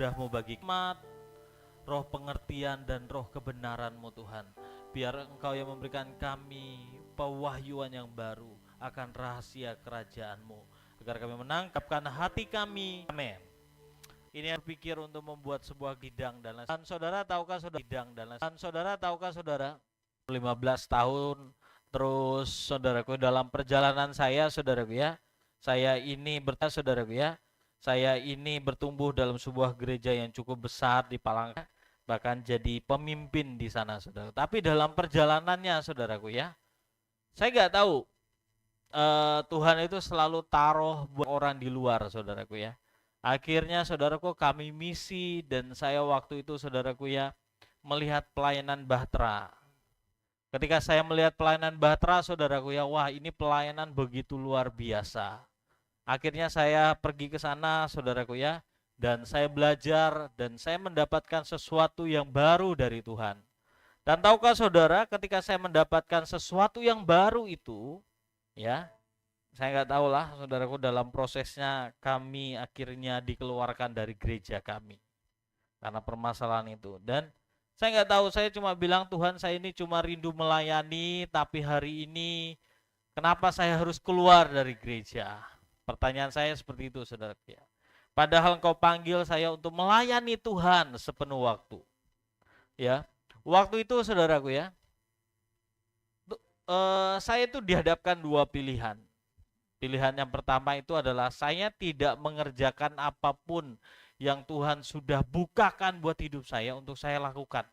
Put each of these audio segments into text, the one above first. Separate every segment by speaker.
Speaker 1: anugerah-Mu bagi umat, roh pengertian dan roh kebenaran-Mu Tuhan. Biar Engkau yang memberikan kami pewahyuan yang baru akan rahasia kerajaan-Mu, agar kami menangkapkan hati kami. Amin. Ini yang berpikir untuk membuat sebuah gidang dan saudara tahukah saudara 15 tahun terus saudaraku dalam perjalanan saya saudaraku ya. Saya ini bertumbuh dalam sebuah gereja yang cukup besar di Palangka, bahkan jadi pemimpin di sana saudara. Tapi dalam perjalanannya saudaraku ya, saya nggak tahu Tuhan itu selalu taruh buat orang di luar saudaraku ya. Akhirnya saudaraku kami misi dan saya waktu itu saudaraku ya melihat pelayanan Bahtera. Ketika saya melihat pelayanan Bahtera saudaraku ya, wah ini pelayanan begitu luar biasa. Akhirnya saya pergi ke sana saudaraku ya, dan saya belajar dan saya mendapatkan sesuatu yang baru dari Tuhan. Dan tahukah saudara, ketika saya mendapatkan sesuatu yang baru itu, ya, saya nggak tahu lah saudaraku, dalam prosesnya kami akhirnya dikeluarkan dari gereja kami karena permasalahan itu. Dan saya nggak tahu, saya cuma bilang Tuhan saya ini cuma rindu melayani, tapi hari ini kenapa saya harus keluar dari gereja? Pertanyaan saya seperti itu saudaraku ya. Padahal Engkau panggil saya untuk melayani Tuhan sepenuh waktu. Ya, waktu itu saudaraku ya, saya itu dihadapkan dua pilihan. Pilihan yang pertama itu adalah saya tidak mengerjakan apapun yang Tuhan sudah bukakan buat hidup saya untuk saya lakukan.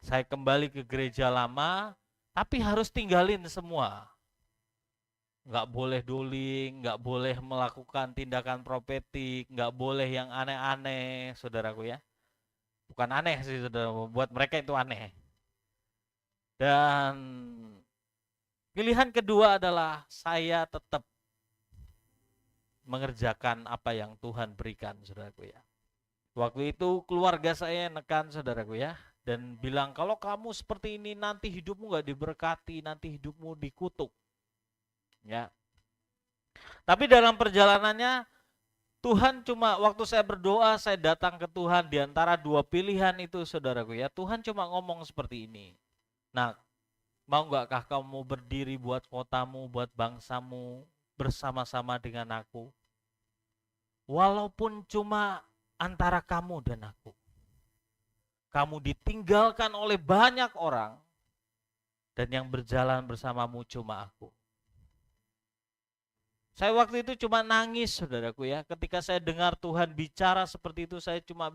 Speaker 1: Saya kembali ke gereja lama, tapi harus tinggalin semua. Nggak boleh doling, nggak boleh melakukan tindakan profetik, nggak boleh yang aneh-aneh, saudaraku ya. Bukan aneh sih, saudara, buat mereka itu aneh. Dan pilihan kedua adalah saya tetap mengerjakan apa yang Tuhan berikan, saudaraku ya. Waktu itu keluarga saya nekan, saudaraku ya, dan bilang kalau kamu seperti ini nanti hidupmu nggak diberkati, nanti hidupmu dikutuk. Ya. Tapi dalam perjalanannya Tuhan cuma waktu saya berdoa, saya datang ke Tuhan di antara dua pilihan itu, saudaraku ya. Tuhan cuma ngomong seperti ini. Nah, mau nggakah kamu berdiri buat kotamu, buat bangsamu, bersama-sama dengan aku? Walaupun cuma antara kamu dan aku. Kamu ditinggalkan oleh banyak orang, dan yang berjalan bersamamu cuma aku. Saya waktu itu cuma nangis, saudaraku ya. Ketika saya dengar Tuhan bicara seperti itu, saya cuma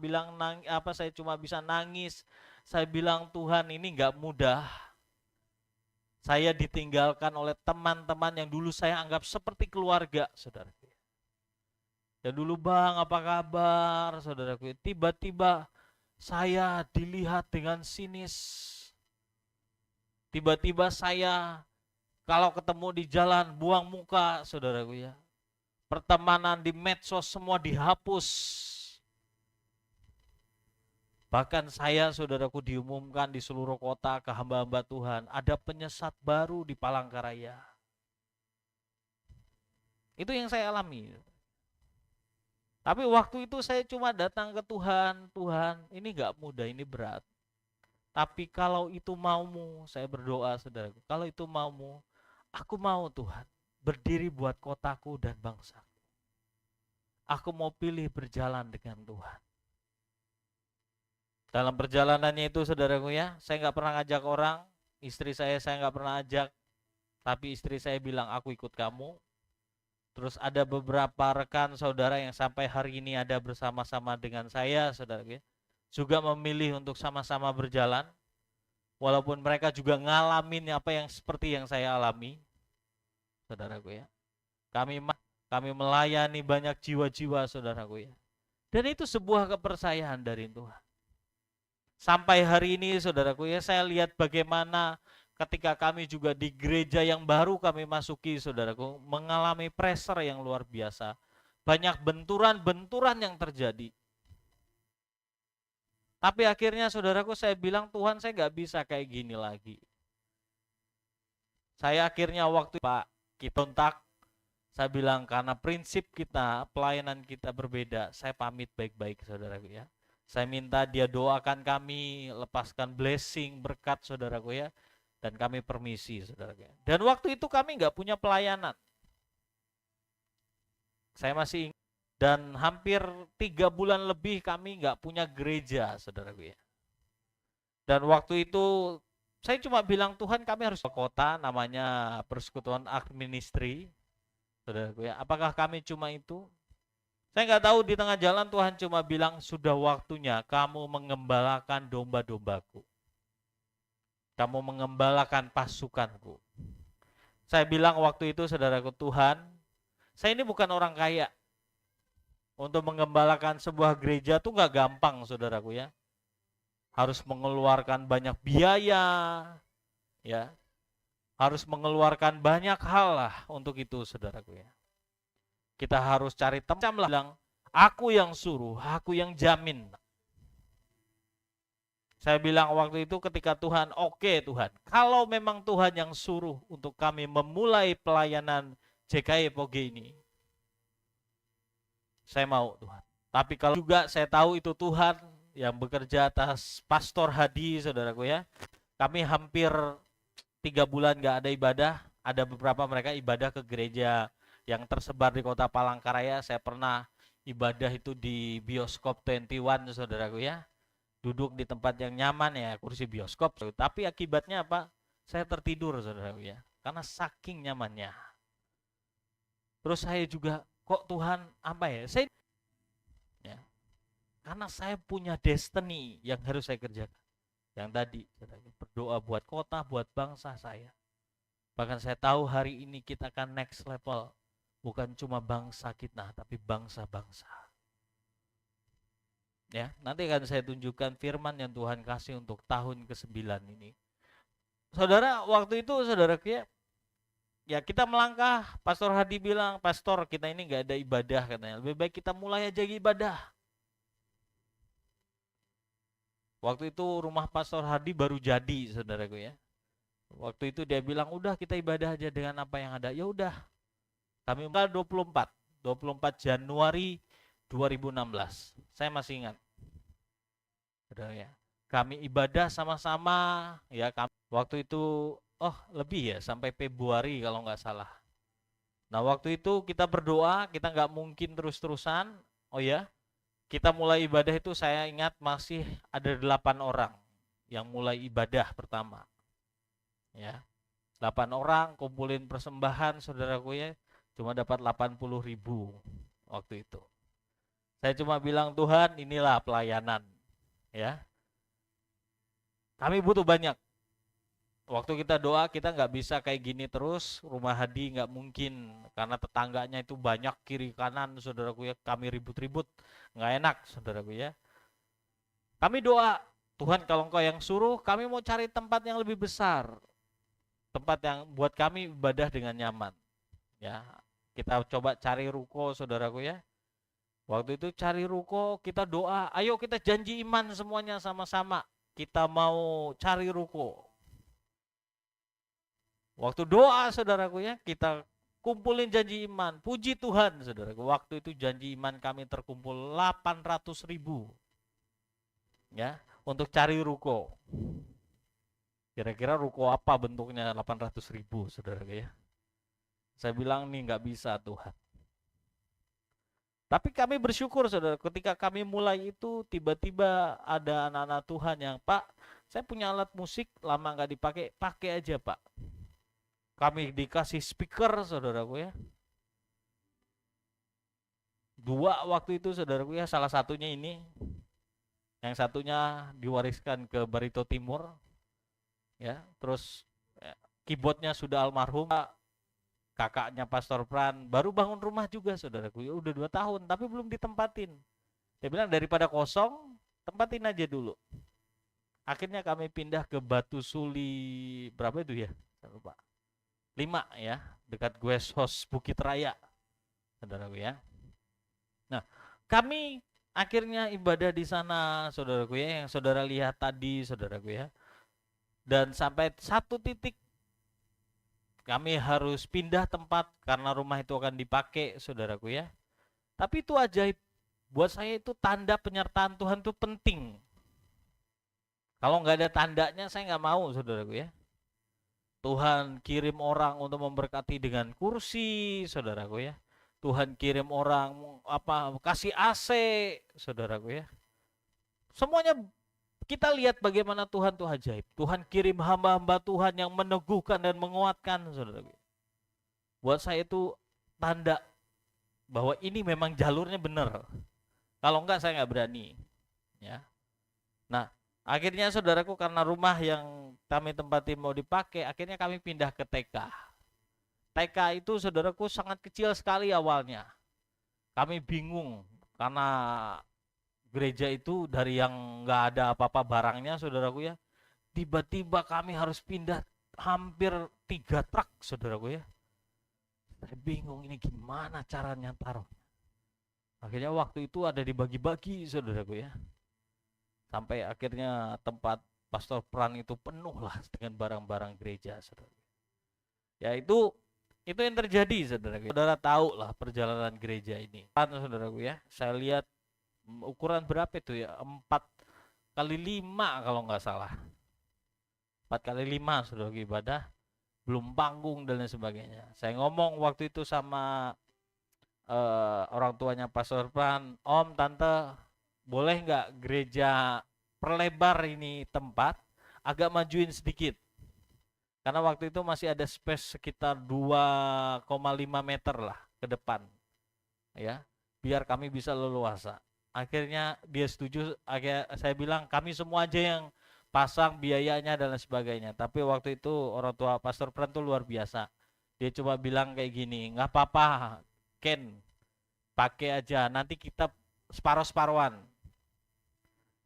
Speaker 1: saya cuma bisa nangis. Saya bilang, Tuhan ini nggak mudah. Saya ditinggalkan oleh teman-teman yang dulu saya anggap seperti keluarga, saudaraku. Dan dulu bang, apa kabar, saudaraku? Tiba-tiba saya dilihat dengan sinis. Tiba-tiba saya kalau ketemu di jalan buang muka, saudaraku ya. Pertemanan di medsos semua dihapus. Bahkan saya, saudaraku, diumumkan di seluruh kota ke hamba-hamba Tuhan, ada penyesat baru di Palangkaraya. Itu yang saya alami. Tapi waktu itu saya cuma datang ke Tuhan, Tuhan ini gak mudah, ini berat. Tapi kalau itu maumu, saya berdoa saudaraku, kalau itu maumu, aku mau Tuhan, berdiri buat kotaku dan bangsaku. Aku mau pilih berjalan dengan Tuhan. Dalam perjalanannya itu saudaraku ya, saya gak pernah ngajak orang, istri saya gak pernah ajak, tapi istri saya bilang aku ikut kamu. Terus ada beberapa rekan saudara yang sampai hari ini ada bersama-sama dengan saya, saudaraku ya, juga memilih untuk sama-sama berjalan, walaupun mereka juga ngalamin apa yang seperti yang saya alami, saudaraku ya. Kami melayani banyak jiwa-jiwa, saudaraku ya. Dan itu sebuah kepercayaan dari Tuhan. Sampai hari ini, saudaraku ya, saya lihat bagaimana ketika kami juga di gereja yang baru kami masuki, saudaraku, mengalami pressure yang luar biasa. Banyak benturan-benturan yang terjadi. Tapi akhirnya, saudaraku, saya bilang, Tuhan saya gak bisa kayak gini lagi. Saya akhirnya waktu Pak Kitontak, Saya bilang karena prinsip kita, pelayanan kita berbeda, saya pamit baik-baik saudaraku ya. Saya minta dia doakan kami, lepaskan blessing, berkat saudaraku ya. Dan kami permisi saudaraku ya. Dan waktu itu kami nggak punya pelayanan. Saya masih ingat. Dan hampir 3 bulan lebih kami nggak punya gereja saudaraku ya. Dan waktu itu saya cuma bilang Tuhan kami harus ke kota namanya Persekutuan Ark Ministry. Saudaraku ya, apakah kami cuma itu? Saya nggak tahu, di tengah jalan Tuhan cuma bilang sudah waktunya kamu mengembalakan domba-dombaku. Kamu mengembalakan pasukanku. Saya bilang waktu itu saudaraku, Tuhan, saya ini bukan orang kaya. Untuk mengembalakan sebuah gereja tuh nggak gampang saudaraku ya. Harus mengeluarkan banyak biaya, ya. Harus mengeluarkan banyak hal lah untuk itu saudaraku ya. Kita harus cari tempat lah, bilang, aku yang suruh, aku yang jamin. Saya bilang waktu itu ketika Tuhan, oke Tuhan, kalau memang Tuhan yang suruh untuk kami memulai pelayanan JKI Poge ini, saya mau Tuhan. Tapi kalau juga saya tahu itu Tuhan yang bekerja atas Pastor Hadi saudaraku ya. Kami hampir 3 bulan gak ada ibadah. Ada beberapa mereka ibadah ke gereja yang tersebar di kota Palangkaraya. Saya pernah ibadah itu di bioskop 21 saudaraku ya. Duduk di tempat yang nyaman ya, kursi bioskop. Tapi akibatnya apa? Saya tertidur saudaraku ya. Karena saking nyamannya. Terus saya juga, kok Tuhan apa ya? Saya ya. Karena saya punya destiny yang harus saya kerjakan. Yang tadi berdoa buat kota, buat bangsa saya. Bahkan saya tahu hari ini kita akan next level. Bukan cuma bangsa kita, tapi bangsa-bangsa. Ya, nanti akan saya tunjukkan firman yang Tuhan kasih untuk tahun ke-9 ini. Saudara, waktu itu saudara ya kita melangkah. Pastor Hadi bilang, Pastor kita ini gak ada ibadah katanya. Lebih baik kita mulai aja ibadah. Waktu itu rumah Pastor Hadi baru jadi, saudaraku ya. Waktu itu dia bilang, udah kita ibadah aja dengan apa yang ada. Ya udah. Kami mulai 24 Januari 2016. Saya masih ingat. Saudara ya. Kami ibadah sama-sama ya. Waktu itu lebih ya, sampai Februari kalau nggak salah. Nah waktu itu kita berdoa, kita nggak mungkin terus-terusan. Oh ya, kita mulai ibadah itu saya ingat masih ada 8 orang yang mulai ibadah pertama. Ya. 8 orang kumpulin persembahan saudaraku ya, cuma dapat 80.000 waktu itu. Saya cuma bilang Tuhan inilah pelayanan. Ya. Kami butuh banyak. Waktu kita doa kita nggak bisa kayak gini terus, rumah Hadi nggak mungkin karena tetangganya itu banyak kiri kanan saudaraku ya, kami ribut-ribut nggak enak saudaraku ya. Kami doa Tuhan kalau Engkau yang suruh kami mau cari tempat yang lebih besar, tempat yang buat kami ibadah dengan nyaman ya. Kita coba cari ruko saudaraku ya. Waktu itu cari ruko, kita doa ayo kita janji iman semuanya sama-sama, kita mau cari ruko. Waktu doa saudaraku ya, kita kumpulin janji iman. Puji Tuhan saudaraku, waktu itu janji iman kami terkumpul 800.000 ya, untuk cari ruko. Kira-kira ruko apa bentuknya 800.000 saudaraku ya. Saya bilang nih nggak bisa Tuhan. Tapi kami bersyukur saudara, ketika kami mulai itu tiba-tiba ada anak-anak Tuhan yang, Pak saya punya alat musik lama nggak dipakai, pakai aja Pak. Kami dikasih speaker saudaraku ya. 2 waktu itu saudaraku ya, salah satunya ini. Yang satunya diwariskan ke Barito Timur. Ya, terus ya, keyboardnya sudah almarhum. Kakaknya Pastor Pran baru bangun rumah juga saudaraku. Ya udah 2 tahun tapi belum ditempatin. Dia bilang daripada kosong, tempatin aja dulu. Akhirnya kami pindah ke Batu Suli berapa itu ya? Saya lupa. 5 ya, dekat Guest House Bukit Raya. Saudaraku ya. Nah, kami akhirnya ibadah di sana, saudaraku ya, yang saudara lihat tadi, saudaraku ya. Dan sampai satu titik kami harus pindah tempat karena rumah itu akan dipakai, saudaraku ya. Tapi itu ajaib. Buat saya itu tanda penyertaan Tuhan itu penting. Kalau nggak ada tandanya saya nggak mau, saudaraku ya. Tuhan kirim orang untuk memberkati dengan kursi, saudaraku ya. Tuhan kirim orang kasih AC, saudaraku ya. Semuanya kita lihat bagaimana Tuhan itu ajaib. Tuhan kirim hamba-hamba Tuhan yang meneguhkan dan menguatkan, saudaraku. Buat saya itu tanda bahwa ini memang jalurnya benar. Kalau enggak saya nggak berani, ya. Nah, akhirnya saudaraku karena rumah yang kami tempatin mau dipakai, akhirnya kami pindah ke TK. TK itu saudaraku sangat kecil sekali awalnya. Kami bingung karena gereja itu dari yang nggak ada apa-apa barangnya, saudaraku ya. Tiba-tiba kami harus pindah hampir 3 truk, saudaraku ya. Saya bingung ini gimana caranya taruh. Akhirnya waktu itu ada dibagi-bagi, saudaraku ya. Sampai akhirnya tempat Pastor Pran itu penuh lah dengan barang-barang gereja, saudara. Ya itu yang terjadi, saudara. Saudara tahu lah perjalanan gereja ini. Saudaraku ya, saya lihat ukuran berapa itu ya, 4x5 kalau nggak salah. 4x5 saudara ibadah, belum panggung dan lain sebagainya. Saya ngomong waktu itu sama orang tuanya Pastor Pran, Om, Tante, boleh nggak gereja perlebar ini tempat, agak majuin sedikit. Karena waktu itu masih ada space sekitar 2,5 meter lah ke depan. Ya, biar kami bisa leluasa. Akhirnya dia setuju, saya bilang kami semua aja yang pasang biayanya dan lain sebagainya. Tapi waktu itu orang tua Pastor Pran tuh luar biasa. Dia coba bilang kayak gini, nggak apa-apa Ken, pakai aja, nanti kita separuh-separuhan.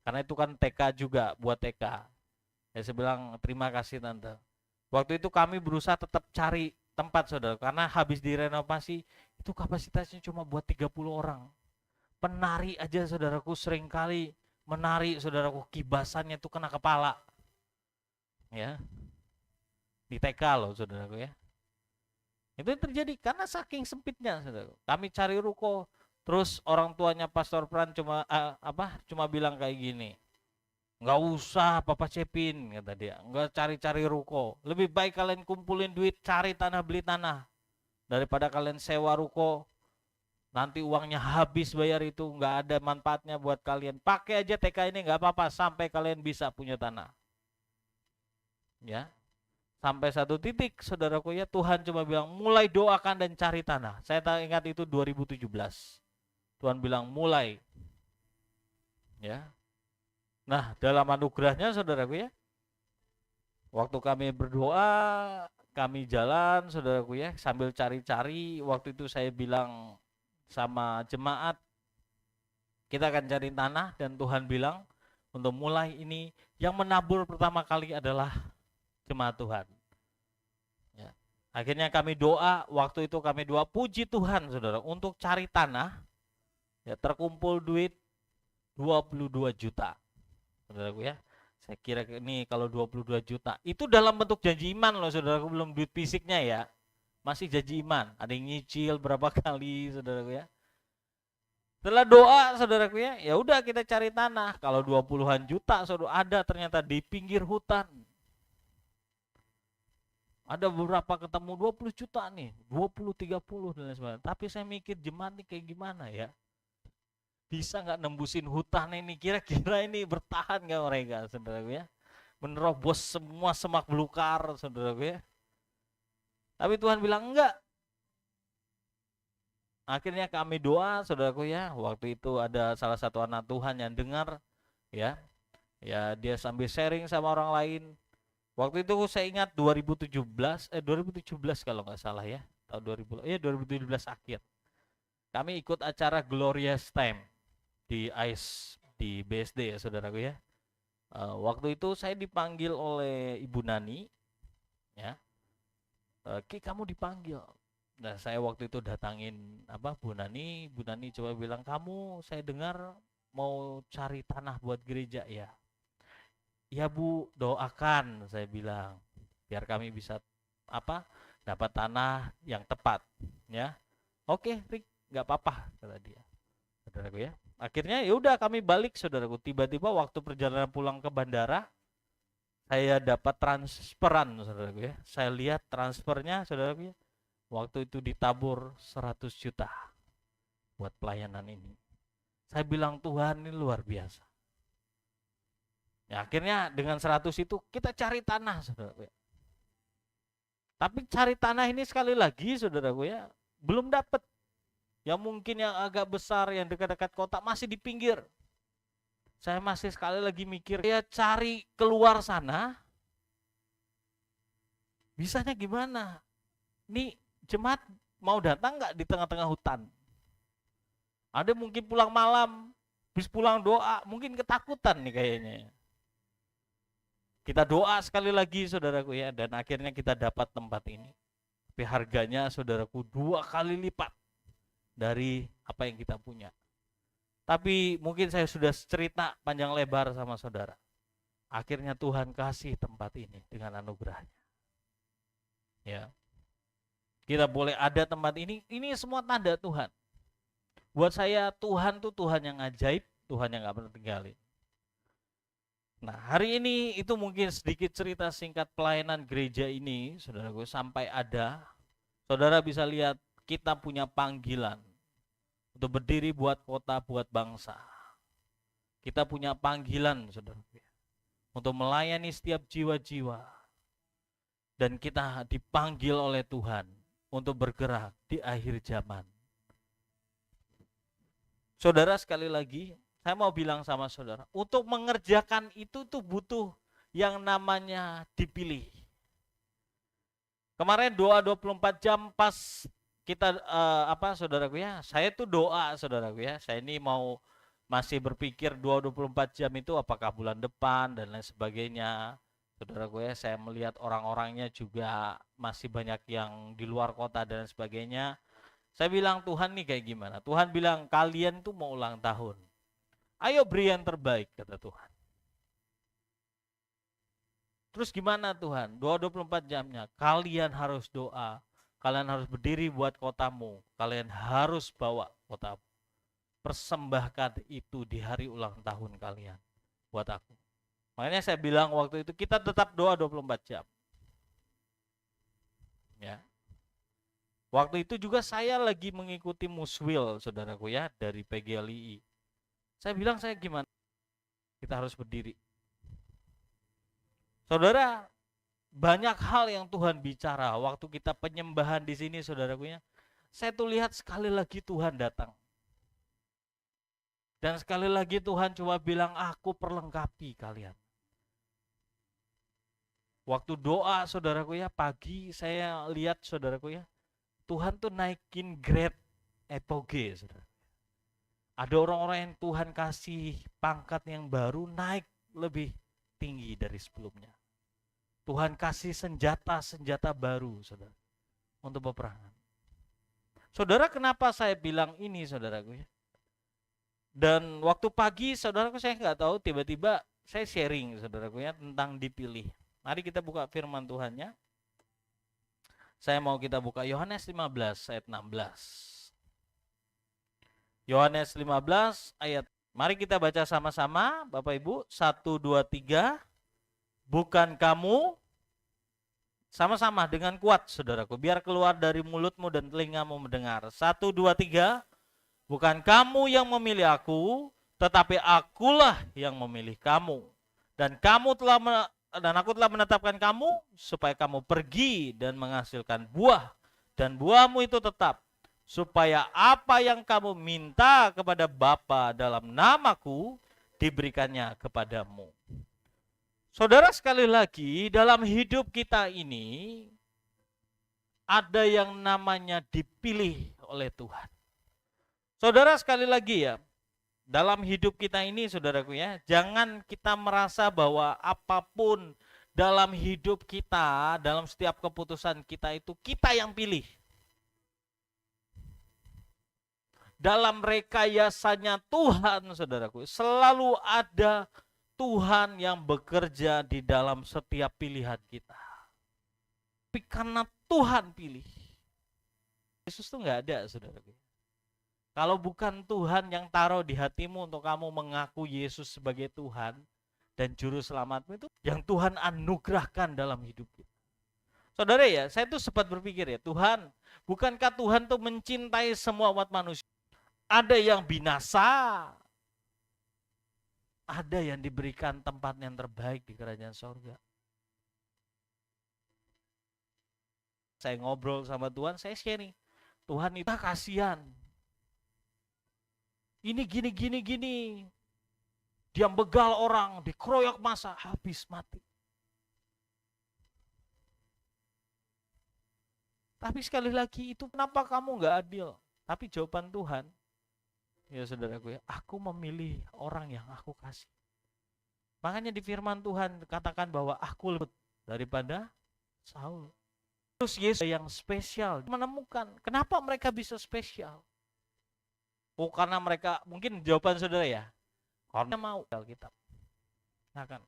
Speaker 1: Karena itu kan TK juga, buat TK. Ya saya bilang terima kasih Tante. Waktu itu kami berusaha tetap cari tempat, saudara, karena habis direnovasi itu kapasitasnya cuma buat 30 orang. Penari aja, saudaraku, sering kali menari, saudaraku, kibasannya itu kena kepala. Ya. Di TK loh, saudaraku ya. Itu yang terjadi karena saking sempitnya, saudaraku. Kami cari ruko, terus orang tuanya Pastor Pran cuma bilang kayak gini, nggak usah Papa Cepin, kata dia, nggak cari-cari ruko, lebih baik kalian kumpulin duit cari tanah, beli tanah, daripada kalian sewa ruko nanti uangnya habis bayar, itu nggak ada manfaatnya buat kalian. Pakai aja TK ini, nggak apa-apa sampai kalian bisa punya tanah. Ya, sampai satu titik, saudaraku ya, Tuhan cuma bilang mulai doakan dan cari tanah. Saya ingat itu 2017. Tuhan bilang mulai. Ya. Nah, dalam anugerahnya, saudaraku ya, waktu kami berdoa, kami jalan, saudaraku ya, sambil cari-cari. Waktu itu saya bilang sama jemaat, kita akan cari tanah, dan Tuhan bilang untuk mulai ini yang menabur pertama kali adalah jemaat Tuhan. Ya. Akhirnya kami doa, waktu itu kami doa, puji Tuhan saudara, untuk cari tanah, ya, terkumpul duit 22 juta. Saudaraku ya, saya kira ini kalau 22 juta itu dalam bentuk janji iman loh, saudaraku, belum duit fisiknya ya, masih janji iman, ada yang nyicil berapa kali, saudaraku ya. Setelah doa, saudaraku ya, ya udah kita cari tanah. Kalau 20-an juta, saudara, ada ternyata di pinggir hutan. Ada beberapa ketemu 20 juta nih, 20, 30 dan lain sebagainya. Tapi saya mikir jemaat nih kayak gimana ya? Bisa nggak nembusin hutan ini, kira-kira ini bertahan nggak mereka, saudaraku ya, menerobos semua semak belukar, saudaraku ya. Tapi Tuhan bilang enggak. Akhirnya kami doa, saudaraku ya, waktu itu ada salah satu anak Tuhan yang dengar, ya dia sambil sharing sama orang lain. Waktu itu saya ingat 2017 kalau nggak salah ya, tahun 2017 akhir, kami ikut acara Glorious Time di ICE di BSD ya, saudaraku ya. Waktu itu saya dipanggil oleh Ibu Nani, ya, Ki kamu dipanggil. Nah saya waktu itu datangin Bu Nani coba bilang, kamu saya dengar mau cari tanah buat gereja ya. Ya Bu, doakan, saya bilang, biar kami bisa dapat tanah yang tepat, ya. Oke, Rick, nggak apa-apa kata dia, saudaraku ya. Akhirnya ya udah kami balik, saudaraku. Tiba-tiba waktu perjalanan pulang ke bandara, saya dapat transferan, saudaraku ya. Saya lihat transfernya, saudaraku ya. Waktu itu ditabur 100 juta buat pelayanan ini. Saya bilang Tuhan ini luar biasa. Ya, akhirnya dengan 100 itu kita cari tanah, saudaraku ya. Tapi cari tanah ini sekali lagi, saudaraku ya, belum dapat. Yang mungkin yang agak besar, yang dekat-dekat kota masih di pinggir. Saya masih sekali lagi mikir, ya cari keluar sana, bisanya gimana? Nih jemaat mau datang nggak di tengah-tengah hutan? Ada mungkin pulang malam, habis pulang doa, mungkin ketakutan nih kayaknya. Kita doa sekali lagi, saudaraku ya, dan akhirnya kita dapat tempat ini. Tapi harganya, saudaraku, 2 kali lipat dari apa yang kita punya. Tapi mungkin saya sudah cerita panjang lebar sama saudara. Akhirnya Tuhan kasih tempat ini dengan anugerahnya. Ya, kita boleh ada tempat ini semua tanda Tuhan. Buat saya Tuhan tuh Tuhan yang ajaib, Tuhan yang gak pernah tinggalin. Nah, hari ini itu mungkin sedikit cerita singkat pelayanan gereja ini, saudaraku, sampai ada. Saudara bisa lihat kita punya panggilan untuk berdiri buat kota, buat bangsa. Kita punya panggilan, saudaraku, untuk melayani setiap jiwa-jiwa. Dan kita dipanggil oleh Tuhan untuk bergerak di akhir zaman. Saudara, sekali lagi, saya mau bilang sama saudara, untuk mengerjakan itu tuh butuh yang namanya dipilih. Kemarin doa 24 jam pas kita saudaraku ya, saya tuh doa, saudaraku ya. Saya ini mau masih berpikir doa 24 jam itu apakah bulan depan dan lain sebagainya. Saudaraku ya, saya melihat orang-orangnya juga masih banyak yang di luar kota dan sebagainya. Saya bilang, Tuhan nih kayak gimana? Tuhan bilang, kalian tuh mau ulang tahun. Ayo beri yang terbaik, kata Tuhan. Terus gimana Tuhan? Doa 24 jamnya. Kalian harus doa. Kalian harus berdiri buat kotamu. Kalian harus bawa kotamu. Persembahkan itu di hari ulang tahun kalian. Buat aku. Makanya saya bilang waktu itu kita tetap doa 24 jam. Ya. Waktu itu juga saya lagi mengikuti muswil, saudaraku ya, dari PGLI. Saya bilang, saya gimana? Kita harus berdiri. Saudara, banyak hal yang Tuhan bicara waktu kita penyembahan di sini, saudaraku ya. Saya tuh lihat sekali lagi Tuhan datang. Dan sekali lagi Tuhan coba bilang, aku perlengkapi kalian. Waktu doa, saudaraku ya, pagi saya lihat, saudaraku ya, Tuhan tuh naikin grade epoge, saudara. Ada orang-orang yang Tuhan kasih pangkat yang baru naik lebih tinggi dari sebelumnya. Tuhan kasih senjata-senjata baru, saudara, untuk peperangan. Saudara, kenapa saya bilang ini, saudaraku ya? Dan waktu pagi, saudaraku, saya nggak tahu, tiba-tiba saya sharing, saudaraku ya, tentang dipilih. Mari kita buka firman Tuhannya. Saya mau kita buka Yohanes 15 ayat 16. Yohanes 15 ayat. Mari kita baca sama-sama, Bapak Ibu. 1, 2, 3. Bukan kamu. Sama-sama dengan kuat, saudaraku. Biar keluar dari mulutmu dan telingamu mendengar. 1, 2, 3. Bukan kamu yang memilih aku, tetapi akulah yang memilih kamu. Dan aku telah menetapkan kamu supaya kamu pergi dan menghasilkan buah. Dan buahmu itu tetap. Supaya apa yang kamu minta kepada Bapa dalam namaku diberikannya kepadamu. Saudara, sekali lagi, dalam hidup kita ini ada yang namanya dipilih oleh Tuhan. Saudara, sekali lagi ya, dalam hidup kita ini, saudaraku ya, jangan kita merasa bahwa apapun dalam hidup kita, dalam setiap keputusan kita itu kita yang pilih. Dalam rekayasanya Tuhan, saudaraku, selalu ada Tuhan yang bekerja di dalam setiap pilihan kita. tapi karena Tuhan pilih. Yesus tuh nggak ada, saudara. Kalau bukan Tuhan yang taruh di hatimu untuk kamu mengaku Yesus sebagai Tuhan dan Juru Selamatmu, itu yang Tuhan anugerahkan dalam hidup kita. Saudara ya, saya tuh sempat berpikir ya, Tuhan, bukankah Tuhan tuh mencintai semua umat manusia? Ada yang binasa, ada yang diberikan tempat yang terbaik di kerajaan sorga. Saya ngobrol sama Tuhan, saya sharing. Tuhan itu kasihan. Ini gini. Dia begal orang, dikeroyok masa, habis mati. Tapi sekali lagi itu kenapa kamu nggak adil? Tapi jawaban Tuhan, ya saudaraku ya, aku memilih orang yang aku kasih. Makanya di firman Tuhan katakan bahwa aku lebih daripada Saul. Terus Yesus yang spesial menemukan kenapa mereka bisa spesial. Oh, karena mereka, mungkin jawaban saudara ya, karena mau Alkitab. Nah kan,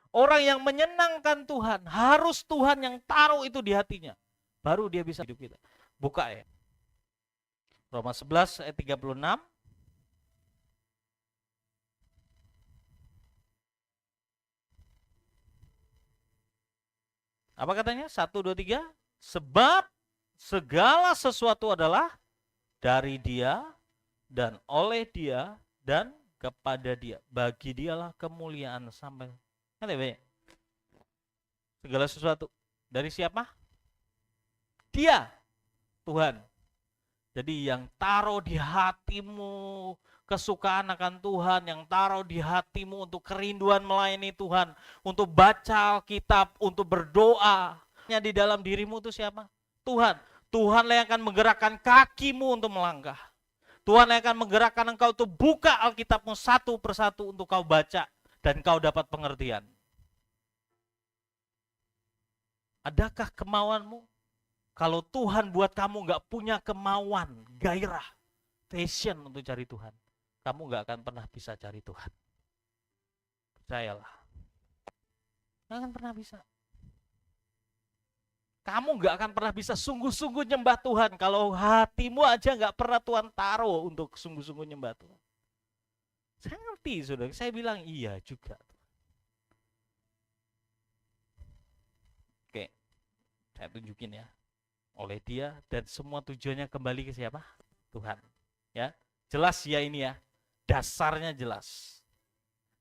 Speaker 1: orang yang menyenangkan Tuhan, harus Tuhan yang taruh itu di hatinya. Baru dia bisa hidup kita. Buka ya. Roma 11 ayat 36. Apa katanya? 1, 2, 3. Sebab segala sesuatu adalah dari Dia dan oleh Dia dan kepada Dia. Bagi Dialah kemuliaan sampai. Segala sesuatu dari siapa? Dia, Tuhan. Jadi yang taruh di hatimu kesukaan akan Tuhan, yang taruh di hatimu untuk kerinduan melayani Tuhan, untuk baca Alkitab, untuk berdoa, di dalam dirimu itu siapa? Tuhan. Tuhanlah yang akan menggerakkan kakimu untuk melangkah. Tuhan yang akan menggerakkan engkau untuk buka Alkitabmu satu persatu untuk kau baca dan kau dapat pengertian. Adakah kemauanmu? Kalau Tuhan buat kamu gak punya kemauan, gairah, passion untuk cari Tuhan, kamu gak akan pernah bisa cari Tuhan. Percayalah. Gak akan pernah bisa. Kamu gak akan pernah bisa sungguh-sungguh nyembah Tuhan kalau hatimu aja gak pernah Tuhan taruh untuk sungguh-sungguh nyembah Tuhan. Saya ngerti, saudara. Saya bilang iya juga. Oke, saya tunjukin ya. Oleh Dia dan semua tujuannya kembali ke siapa? Tuhan. Ya, jelas ya ini ya. Dasarnya jelas.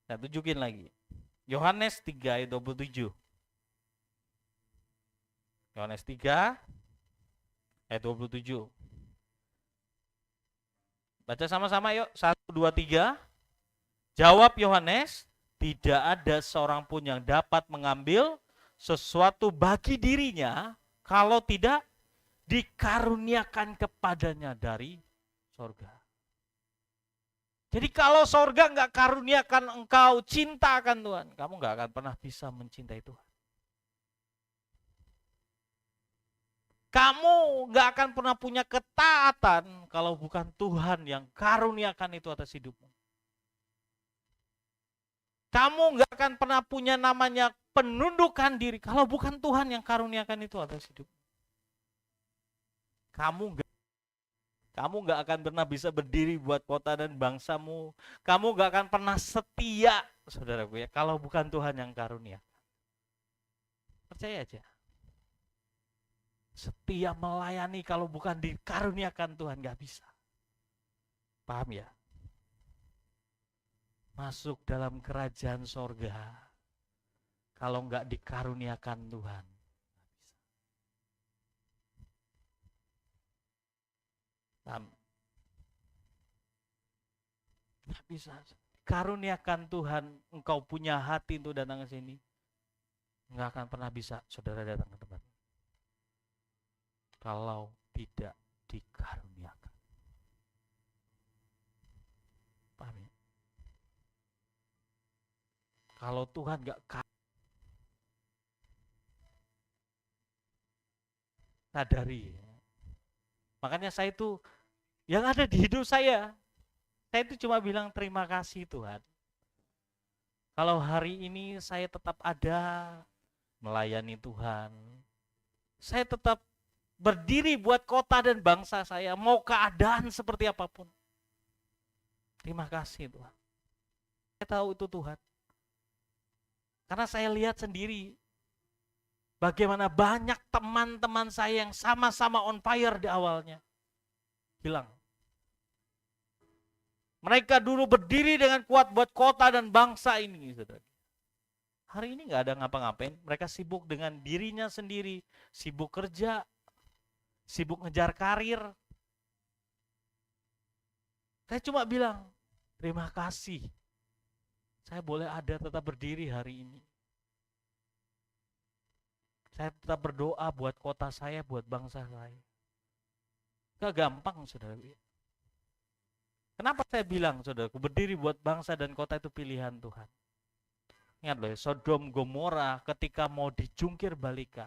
Speaker 1: Saya tunjukin lagi. Yohanes 3 ayat 27. Yohanes 3 ayat 27. Baca sama-sama yuk. 1, 2, 3. Jawab Yohanes, tidak ada seorang pun yang dapat mengambil sesuatu bagi dirinya kalau tidak dikaruniakan kepadanya dari sorga. Jadi kalau sorga nggak karuniakan engkau cinta akan Tuhan, kamu nggak akan pernah bisa mencintai Tuhan. Kamu nggak akan pernah punya ketaatan kalau bukan Tuhan yang karuniakan itu atas hidupmu. Kamu nggak akan pernah punya namanya penundukan diri kalau bukan Tuhan yang karuniakan itu atas hidupmu. Kamu nggak akan pernah bisa berdiri buat kota dan bangsamu. Kamu nggak akan pernah setia, saudaraku ya, kalau bukan Tuhan yang karunia. Percaya aja. Setia melayani kalau bukan dikaruniakan Tuhan nggak bisa. Paham ya? Masuk dalam kerajaan sorga kalau nggak dikaruniakan Tuhan. Nggak bisa. Karuniakan Tuhan, engkau punya hati untuk datang ke sini, nggak akan pernah bisa saudara datang ke tempat ini kalau tidak dikaruniakan. Paham ya? Kalau Tuhan nggak sadari, makanya saya itu yang ada di hidup saya itu cuma bilang terima kasih Tuhan. Kalau hari ini saya tetap ada melayani Tuhan, Saya tetap berdiri buat kota dan bangsa saya, mau keadaan seperti apapun. Terima kasih Tuhan. Saya tahu itu Tuhan. Karena saya lihat sendiri bagaimana banyak teman-teman saya yang sama-sama on fire di awalnya hilang. Mereka dulu berdiri dengan kuat buat kota dan bangsa ini, saudara. Hari ini nggak ada ngapa-ngapain. Mereka sibuk dengan dirinya sendiri, sibuk kerja, sibuk ngejar karir. Saya cuma bilang, terima kasih. Saya boleh ada tetap berdiri hari ini. Saya tetap berdoa buat kota saya, buat bangsa saya. Gak gampang, saudara. Kenapa saya bilang, saudaraku, berdiri buat bangsa dan kota itu pilihan Tuhan. Ingat loh, Sodom Gomora ketika mau dijungkir balikan.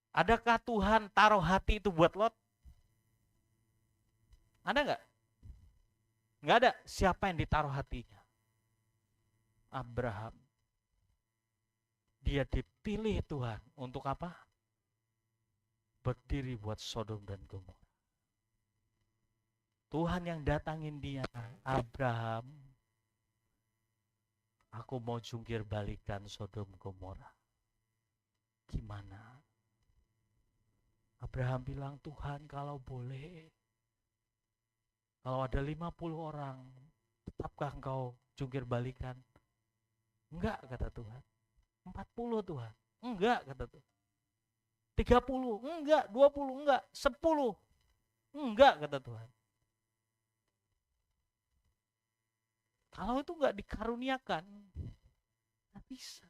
Speaker 1: Adakah Tuhan taruh hati itu buat Lot? Ada nggak? Nggak ada. Siapa yang ditaruh hatinya? Abraham. Dia dipilih Tuhan untuk apa? Berdiri buat Sodom dan Gomora. Tuhan yang datangin dia, Abraham, aku mau jungkir balikan Sodom Gomora. Gimana? Abraham bilang, Tuhan kalau boleh, kalau ada 50 orang, tetapkah engkau jungkir balikan? Enggak, kata Tuhan. 40 Tuhan. Enggak, kata Tuhan. 30, enggak. 20, enggak. 10, enggak, kata Tuhan. Kalau itu enggak dikaruniakan, enggak bisa.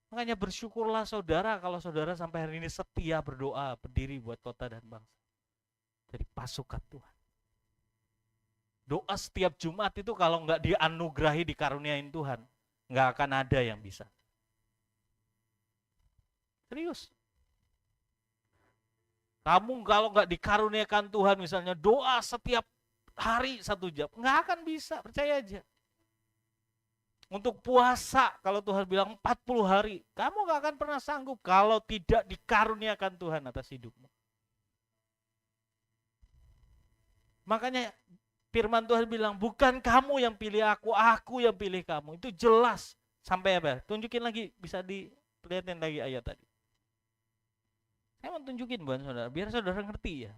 Speaker 1: Makanya bersyukurlah saudara kalau saudara sampai hari ini setia berdoa, berdiri buat kota dan bangsa. Jadi pasukan Tuhan. Doa setiap Jumat itu kalau enggak dianugerahi, dikaruniain Tuhan, enggak akan ada yang bisa. Serius. Kamu kalau enggak dikaruniakan Tuhan, misalnya doa setiap hari 1 jam, enggak akan bisa, percaya aja. Untuk puasa, kalau Tuhan bilang 40 hari, kamu enggak akan pernah sanggup kalau tidak dikaruniakan Tuhan atas hidupmu. Makanya firman Tuhan bilang, bukan kamu yang pilih aku yang pilih kamu. Itu jelas. Sampai apa? Tunjukin lagi, bisa dilihatin lagi ayat tadi. Saya mau tunjukin buat saudara, biar saudara ngerti ya.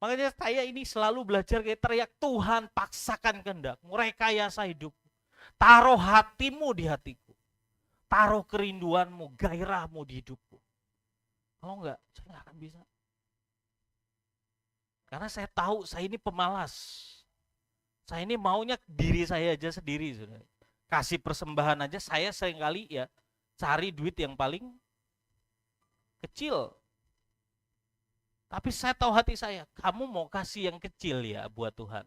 Speaker 1: Makanya saya ini selalu belajar kayak teriak, Tuhan paksakan kehendakmu, rekayasa hidupmu. Taruh hatimu di hatiku. Taruh kerinduanmu, gairahmu di hidupku. Kalau enggak, saya enggak akan bisa. Karena saya tahu saya ini pemalas. Saya ini maunya diri saya aja sendiri. Saudara. Kasih persembahan aja saya seringkali ya cari duit yang paling kecil. Tapi saya tahu hati saya, kamu mau kasih yang kecil ya buat Tuhan.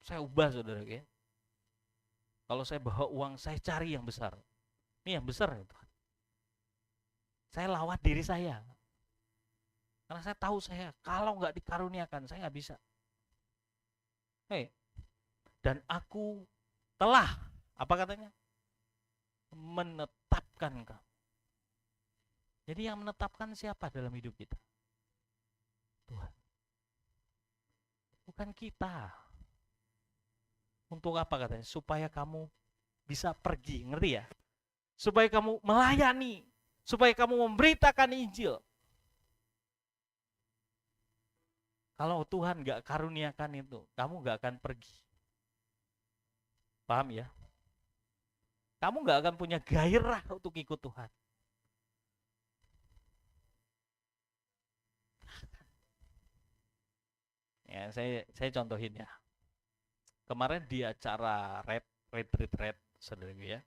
Speaker 1: Saya ubah saudara ya. Kalau saya bawa uang, saya cari yang besar. Ini yang besar ya Tuhan. Saya lawat diri saya. Karena saya tahu saya, kalau nggak dikaruniakan, saya nggak bisa. Dan aku telah, apa katanya? Menetapkan kamu. Jadi yang menetapkan siapa dalam hidup kita? Tuhan. Bukan kita. Untuk apa katanya? Supaya kamu bisa pergi, ngerti ya? Supaya kamu melayani, supaya kamu memberitakan Injil. Kalau Tuhan gak karuniakan itu, kamu gak akan pergi. Paham ya? Kamu gak akan punya gairah untuk ikut Tuhan. Ya, saya contohin ya. Kemarin di acara retreat, saudara ya.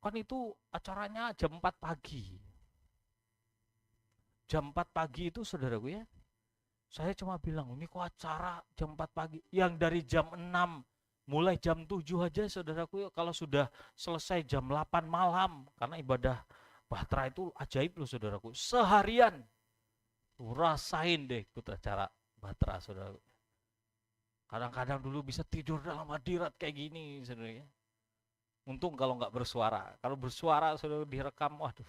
Speaker 1: Kan itu acaranya jam 4 pagi. Jam 4 pagi itu saudaraku ya. Saya cuma bilang, ini kok acara jam 4 pagi. Yang dari jam 6, mulai jam 7 aja saudaraku ya. Kalau sudah selesai jam 8 malam. Karena ibadah Bahtera itu ajaib loh saudaraku. Seharian. Rasain deh ikut acara Bahtera saudara. Kadang-kadang dulu bisa tidur dalam hadirat kayak gini saudara. Untung kalau nggak bersuara. Kalau bersuara sudah direkam, waduh.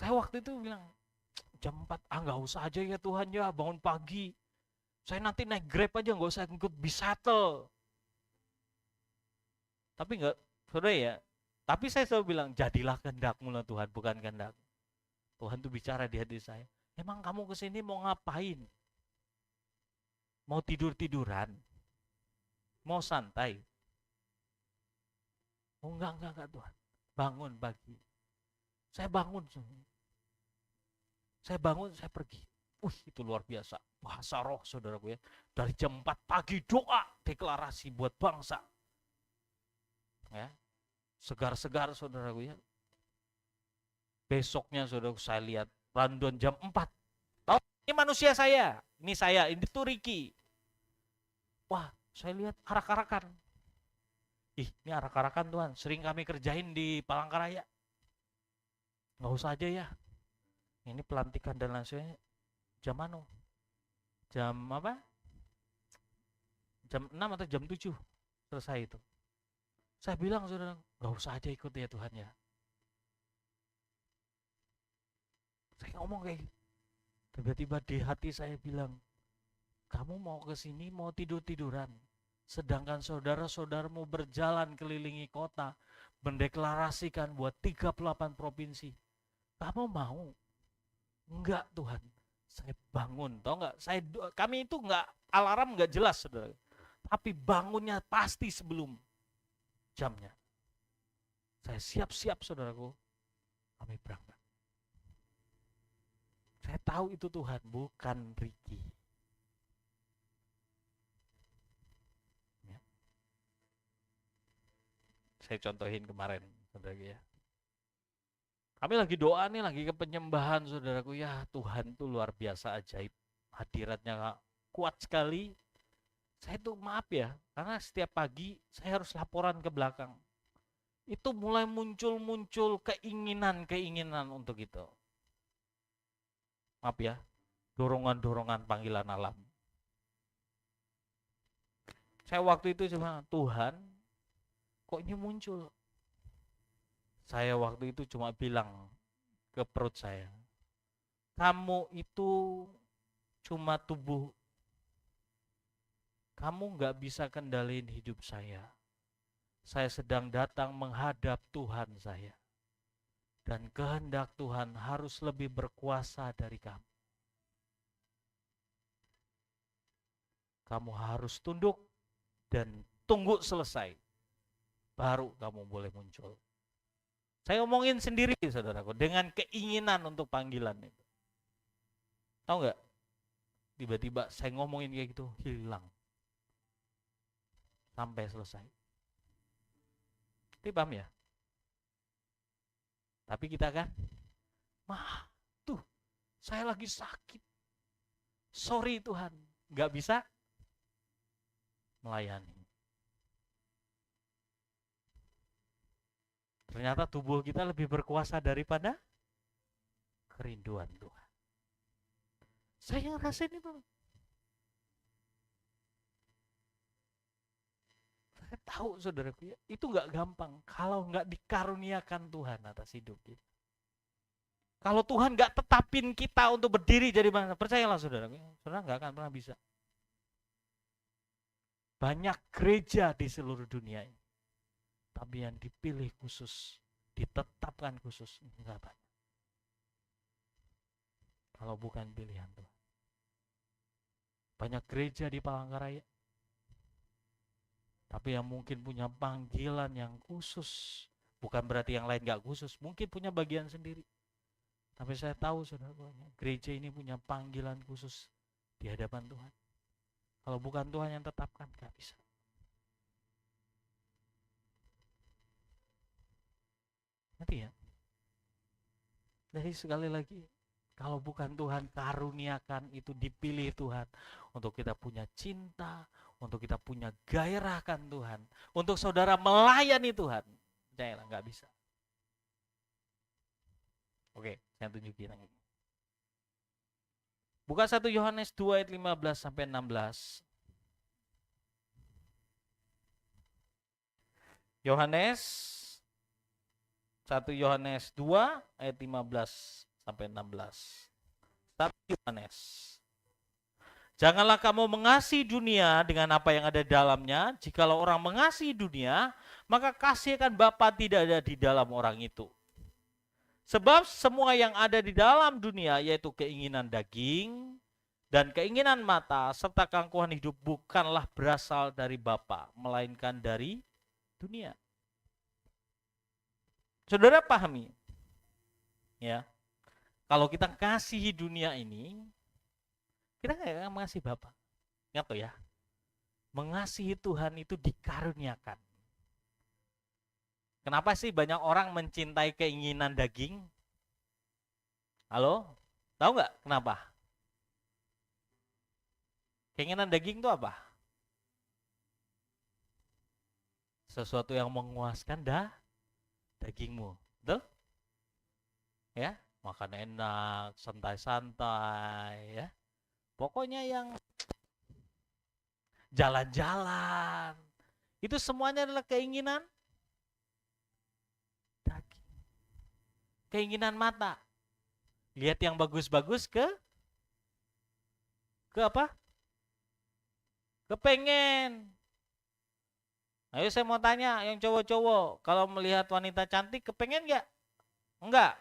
Speaker 1: Saya waktu itu bilang, jam 4, nggak usah aja ya Tuhan ya, bangun pagi. Saya nanti naik Grab aja, nggak usah ikut bis shuttle. Tapi nggak, saudara ya. Tapi saya selalu bilang, jadilah kehendak-Mu lah Tuhan, bukan kehendak. Tuhan tuh bicara di hati saya. Emang kamu kesini mau ngapain? Mau tidur-tiduran? Mau santai? Oh enggak Tuhan. Bangun pagi. Saya bangun. Saya bangun, saya pergi. Itu luar biasa. Bahasa roh saudaraku ya. Dari jam 4 pagi doa, deklarasi buat bangsa. Ya. Segar-segar saudaraku ya. Besoknya saudaraku saya lihat rundown jam 4. Tahu ini manusia saya. Ini saya, ini tuh Ricky. Wah, saya lihat arak-arakan. Ini arak-arakan Tuhan, sering kami kerjain di Palangkaraya. Nggak usah aja ya. Ini pelantikan dan langsungnya jam mana? Jam apa? Jam 6 atau jam 7 selesai itu. Saya bilang saudara, nggak usah aja ikut ya Tuhan ya. Saya ngomong kayak gitu. Tiba-tiba di hati saya bilang, kamu mau ke sini mau tidur-tiduran. Sedangkan saudara-saudaramu berjalan kelilingi kota, mendeklarasikan buat 38 provinsi. Kamu mau? Enggak Tuhan. Saya bangun, tau enggak? Kami itu enggak, alarm enggak jelas saudara. Tapi bangunnya pasti sebelum jamnya. Saya siap-siap saudaraku. Kami berangkat. Saya tahu itu Tuhan, bukan Ricky. Saya contohin kemarin, saudaraku ya. Kami lagi doa nih, lagi ke penyembahan, saudaraku ya. Tuhan tuh luar biasa ajaib. Hadiratnya kuat sekali. Saya tuh maaf ya, karena setiap pagi saya harus laporan ke belakang. Itu mulai muncul keinginan untuk itu. Maaf ya, dorongan-dorongan panggilan alam. Saya waktu itu cuma, Tuhan, kok ini muncul? Saya waktu itu cuma bilang ke perut saya, kamu itu cuma tubuh, kamu gak bisa kendaliin hidup saya. Saya sedang datang menghadap Tuhan saya. Dan kehendak Tuhan harus lebih berkuasa dari kamu. Kamu harus tunduk dan tunggu selesai. Baru kamu boleh muncul. Saya ngomongin sendiri saudaraku, dengan keinginan untuk panggilan itu. Tahu nggak? Tiba-tiba saya ngomongin kayak gitu, hilang. Sampai selesai. Ini paham ya? Tapi kita kan, tuh, saya lagi sakit. Sorry Tuhan, nggak bisa melayani. Ternyata tubuh kita lebih berkuasa daripada kerinduan Tuhan. Saya ngerasain itu. Saya tahu saudaraku ya, itu nggak gampang kalau nggak dikaruniakan Tuhan atas hidup kita. Kalau Tuhan nggak tetapin kita untuk berdiri jadi bangsa, percayalah saudaraku, saudara nggak akan pernah bisa. Banyak gereja di seluruh dunia ini, tapi yang dipilih khusus, ditetapkan khusus, nggak banyak. Kalau bukan pilihan Tuhan. Banyak gereja di Palangkaraya, tapi yang mungkin punya panggilan yang khusus. Bukan berarti yang lain gak khusus, mungkin punya bagian sendiri. Tapi saya tahu saudara, gereja ini punya panggilan khusus di hadapan Tuhan. Kalau bukan Tuhan yang tetapkan, gak bisa. Nanti ya. Jadi sekali lagi, kalau bukan Tuhan karuniakan, itu dipilih Tuhan untuk kita punya cinta, untuk kita punya gairahkan Tuhan, untuk saudara melayani Tuhan. Percayalah, nggak bisa. Oke, saya tunjukin lagi. Buka 1 Yohanes 2 ayat 15 sampai 16. Yohanes 1 Yohanes 2 ayat 15 sampai 16. 1 Yohanes. Janganlah kamu mengasihi dunia dengan apa yang ada di dalamnya. Jikalau orang mengasihi dunia, maka kasih akan Bapa tidak ada di dalam orang itu. Sebab semua yang ada di dalam dunia, yaitu keinginan daging dan keinginan mata, serta keangkuhan hidup, bukanlah berasal dari Bapa, melainkan dari dunia. Saudara pahami? Ya. Kalau kita kasihi dunia ini, kita nggak akan mengasihi Bapa. Ingat tuh ya. Mengasihi Tuhan itu dikaruniakan. Kenapa sih banyak orang mencintai keinginan daging? Halo? Tahu nggak kenapa? Keinginan daging itu apa? Sesuatu yang menguaskan dagingmu. Betul? Ya, makan enak, santai-santai, ya. Pokoknya yang jalan-jalan, itu semuanya adalah keinginan daging. Keinginan mata. Lihat yang bagus-bagus ke apa? Kepengen. Ayo saya mau tanya yang cowok-cowok, kalau melihat wanita cantik kepengen nggak? Enggak.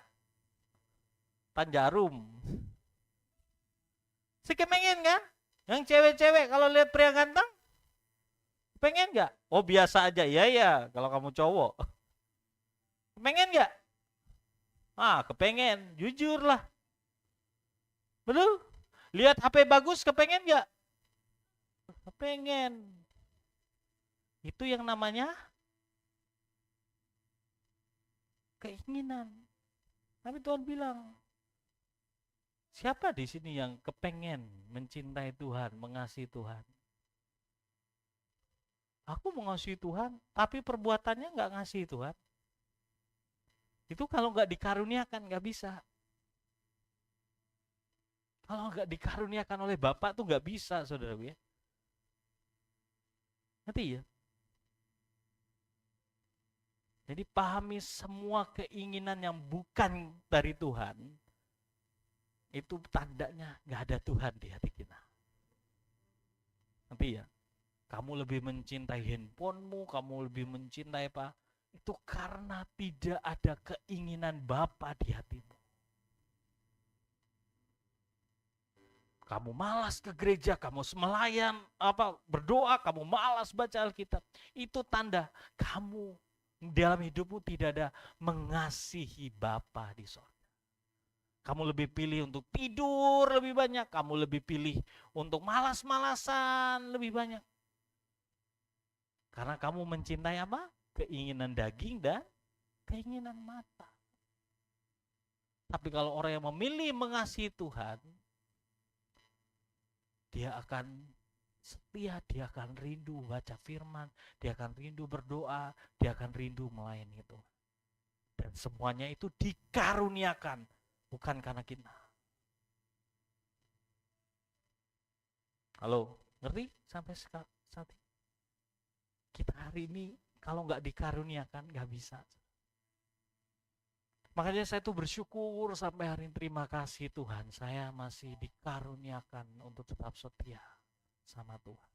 Speaker 1: Tanjarum. Si kepengen kan? Yang cewek-cewek kalau lihat pria ganteng, pengen nggak? Oh biasa aja, ya kalau kamu cowok. Kepengen nggak? Kepengen, jujur lah. Betul? Lihat HP bagus, kepengen nggak? Kepengen. Itu yang namanya keinginan. Tapi Tuhan bilang, siapa di sini yang kepengen mencintai Tuhan, mengasihi Tuhan? Aku mengasihi Tuhan, tapi perbuatannya nggak ngasihi Tuhan. Itu kalau nggak dikaruniakan nggak bisa. Kalau nggak dikaruniakan oleh Bapak tuh nggak bisa, saudara ya. Ngerti ya? Jadi pahami semua keinginan yang bukan dari Tuhan, itu tandanya nggak ada Tuhan di hati kita. Nanti ya, kamu lebih mencintai handphonemu, kamu lebih mencintai apa? Itu karena tidak ada keinginan Bapa di hatimu. Kamu malas ke gereja, kamu semelayan, berdoa, kamu malas baca Alkitab. Itu tanda kamu dalam hidupmu tidak ada mengasihi Bapa di sorga. Kamu lebih pilih untuk tidur lebih banyak. Kamu lebih pilih untuk malas-malasan lebih banyak. Karena kamu mencintai apa? Keinginan daging dan keinginan mata. Tapi kalau orang yang memilih mengasihi Tuhan, dia akan setia, dia akan rindu baca firman, dia akan rindu berdoa, dia akan rindu melayani Tuhan. Dan semuanya itu dikaruniakan. Bukan karena kita. Halo, ngerti sampai saat ini? Kita hari ini kalau nggak dikaruniakan nggak bisa. Makanya saya tuh bersyukur sampai hari ini, terima kasih Tuhan, saya masih dikaruniakan untuk tetap setia sama Tuhan.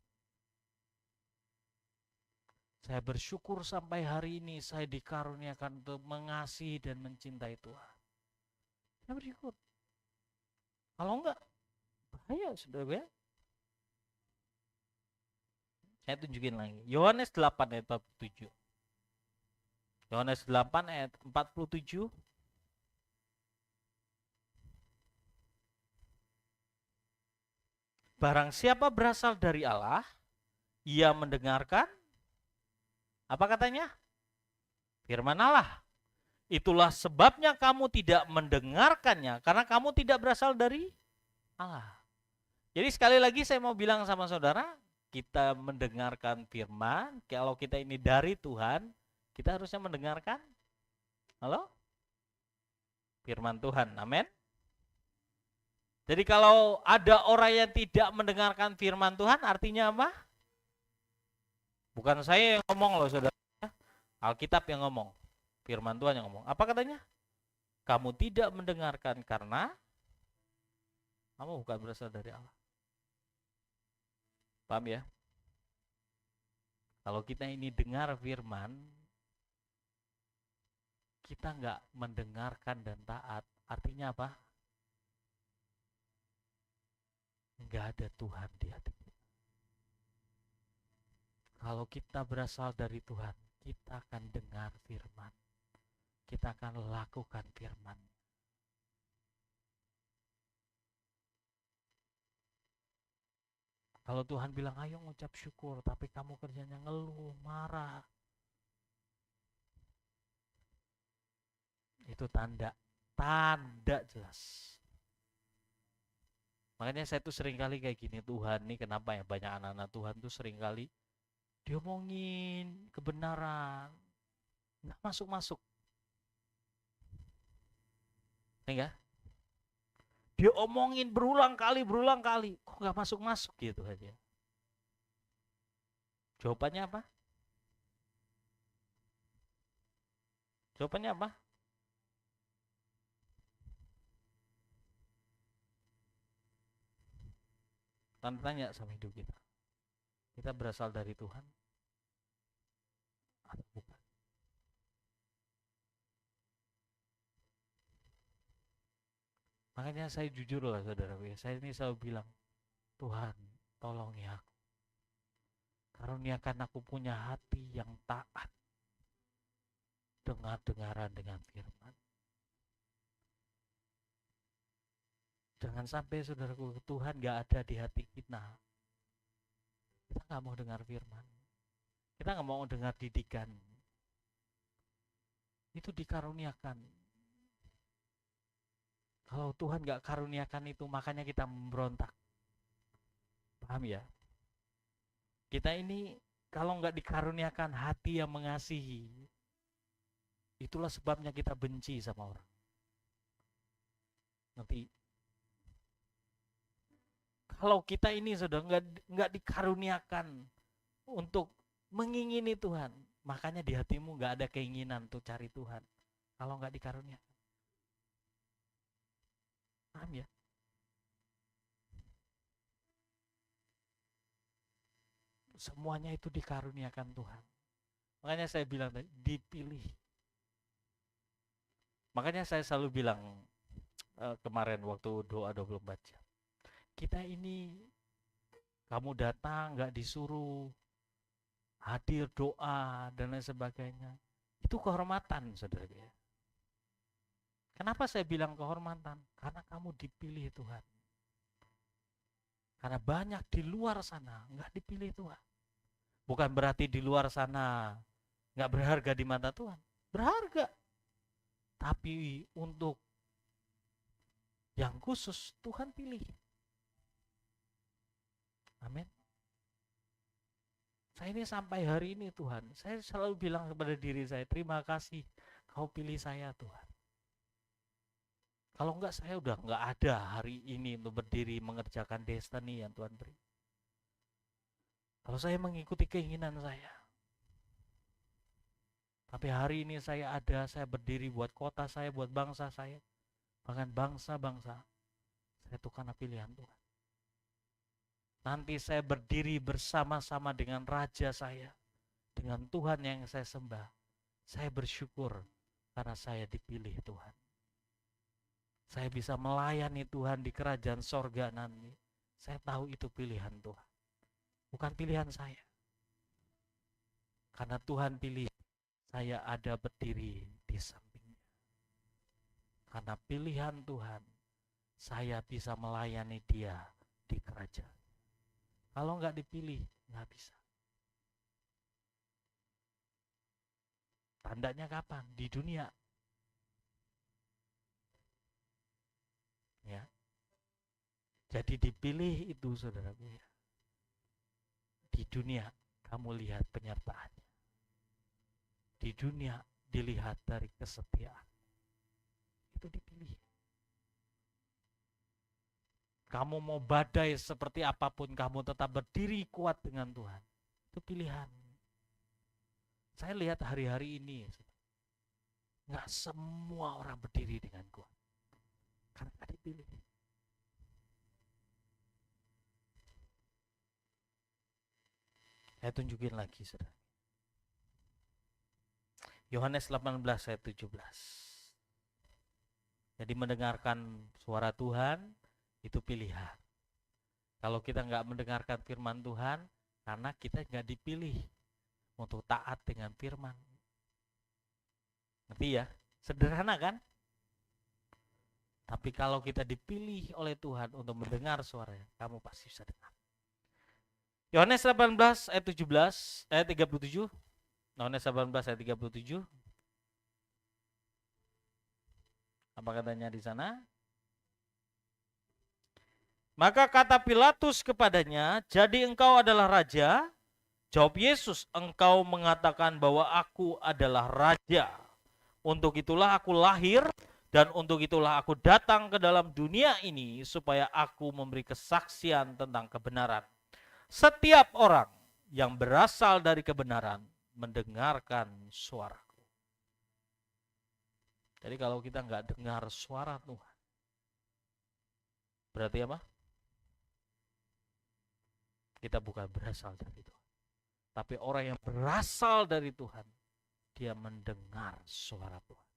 Speaker 1: Saya bersyukur sampai hari ini saya dikaruniakan untuk mengasihi dan mencintai Tuhan. Saya bersyukur. Kalau enggak, bahaya saudara ya. Saya tunjukin lagi. Yohanes 8 ayat 47. Yohanes 8 ayat 47. Barang siapa berasal dari Allah, ia mendengarkan, apa katanya? Firman Allah. Itulah sebabnya kamu tidak mendengarkannya, karena kamu tidak berasal dari Allah. Jadi sekali lagi saya mau bilang sama saudara, kita mendengarkan firman, kalau kita ini dari Tuhan, kita harusnya mendengarkan, halo? Firman Tuhan, amin. Jadi kalau ada orang yang tidak mendengarkan firman Tuhan, artinya apa? Bukan saya yang ngomong loh saudara. Alkitab yang ngomong, firman Tuhan yang ngomong. Apa katanya? Kamu tidak mendengarkan karena kamu bukan berasal dari Allah. Paham ya? Kalau kita ini dengar firman, kita nggak mendengarkan dan taat, artinya apa? Nggak ada Tuhan di hati kita. Kalau kita berasal dari Tuhan, kita akan dengar firman, kita akan lakukan firman. Kalau Tuhan bilang ayo ngucap syukur, tapi kamu kerjanya ngeluh, marah, itu tanda jelas. Makanya saya tuh sering kali kayak gini, Tuhan nih kenapa ya banyak anak-anak Tuhan tuh sering kali diomongin kebenaran, nggak masuk-masuk. Enggak? Diomongin berulang kali, kok nggak masuk-masuk gitu aja. Jawabannya apa? Jawabannya apa? Tanya sama hidup kita. Kita berasal dari Tuhan atau bukan? Makanya saya jujur lah saudaraku ya. Saya ini selalu bilang, Tuhan tolong ya aku. Karuniakan aku punya hati yang taat. Dengar-dengaran dengan firman. Jangan sampai saudaraku Tuhan gak ada di hati kita. Kita gak mau dengar firman. Kita gak mau dengar didikan. Itu dikaruniakan. Kalau Tuhan gak karuniakan itu, makanya kita memberontak. Paham ya? Kita ini kalau gak dikaruniakan hati yang mengasihi, itulah sebabnya kita benci sama orang. Nanti kalau kita ini sudah nggak dikaruniakan untuk mengingini Tuhan, makanya di hatimu nggak ada keinginan untuk cari Tuhan. Kalau nggak dikaruniakan, paham ya? Semuanya itu dikaruniakan Tuhan. Makanya saya bilang tadi, dipilih. Makanya saya selalu bilang kemarin waktu doa 24 jam. Kita ini, kamu datang nggak disuruh, hadir doa dan lain sebagainya. Itu kehormatan, saudara ya. Kenapa saya bilang kehormatan? Karena kamu dipilih Tuhan. Karena banyak di luar sana nggak dipilih Tuhan. Bukan berarti di luar sana nggak berharga di mata Tuhan. Berharga. Tapi untuk yang khusus Tuhan pilih. Amin. Saya ini sampai hari ini Tuhan, saya selalu bilang kepada diri saya, terima kasih kau pilih saya Tuhan. Kalau enggak saya udah enggak ada hari ini untuk berdiri mengerjakan destiny yang Tuhan beri. Kalau saya mengikuti keinginan saya. Tapi hari ini saya ada, saya berdiri buat kota saya, buat bangsa saya. Bahkan bangsa-bangsa. Saya itu karena pilihan Tuhan. Nanti saya berdiri bersama-sama dengan Raja saya. Dengan Tuhan yang saya sembah. Saya bersyukur karena saya dipilih Tuhan. Saya bisa melayani Tuhan di kerajaan sorga nanti. Saya tahu itu pilihan Tuhan. Bukan pilihan saya. Karena Tuhan pilih, saya ada berdiri di sampingnya. Karena pilihan Tuhan, saya bisa melayani dia di kerajaan. Kalau nggak dipilih, nggak bisa. Tandanya kapan? Di dunia. Ya. Jadi dipilih itu saudaraku ya. Di dunia kamu lihat penyertaannya. Di dunia dilihat dari kesetiaan. Itu dipilih. Kamu mau badai seperti apapun, kamu tetap berdiri kuat dengan Tuhan. Itu pilihan. Saya lihat hari-hari ini, nggak semua orang berdiri dengan kuat. Karena nggak dipilih. Saya tunjukin lagi, saudara. Yohanes 18 ayat 17. Jadi mendengarkan suara Tuhan itu pilihan. Kalau kita nggak mendengarkan firman Tuhan, karena kita nggak dipilih untuk taat dengan firman. Ngerti ya? Sederhana kan? Tapi kalau kita dipilih oleh Tuhan untuk mendengar suaranya, kamu pasti bisa dengar. Yohanes 18 ayat 17, ayat 37. Yohanes 18 ayat 37. Apa katanya di sana? Maka kata Pilatus kepadanya, jadi engkau adalah raja? Jawab Yesus, engkau mengatakan bahwa aku adalah raja. Untuk itulah aku lahir dan untuk itulah aku datang ke dalam dunia ini supaya aku memberi kesaksian tentang kebenaran. Setiap orang yang berasal dari kebenaran mendengarkan suaraku. Jadi kalau kita nggak dengar suara Tuhan, berarti apa? Kita bukan berasal dari Tuhan. Tapi orang yang berasal dari Tuhan, dia mendengar suara Tuhan.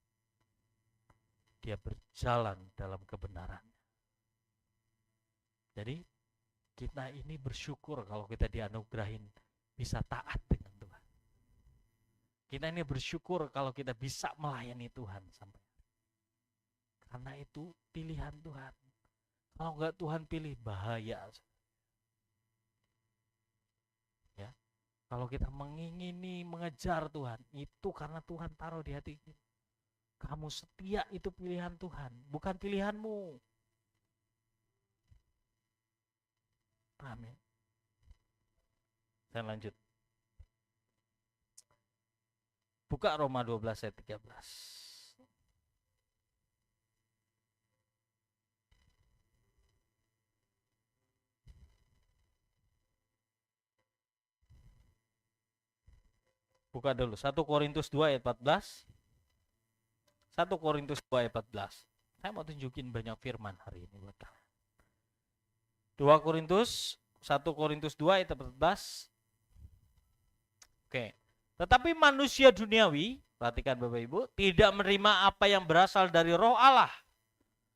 Speaker 1: Dia berjalan dalam kebenaran. Jadi kita ini bersyukur kalau kita dianugerahin bisa taat dengan Tuhan. Kita ini bersyukur kalau kita bisa melayani Tuhan sampai. Karena itu pilihan Tuhan. Kalau enggak Tuhan pilih, bahaya. Ya. Kalau kita mengingini, mengejar Tuhan, itu karena Tuhan taruh di hati kita. Kamu setia, itu pilihan Tuhan, bukan pilihanmu. Amin. Saya lanjut. Buka Roma 12 ayat 13. Buka dulu 1 Korintus 2 ayat 14. 1 Korintus 2 ayat 14. Saya mau tunjukin banyak firman hari ini buat kalian. 2 Korintus 1 Korintus 2 ayat 14. Oke. Tetapi manusia duniawi, perhatikan Bapak Ibu, tidak menerima apa yang berasal dari Roh Allah.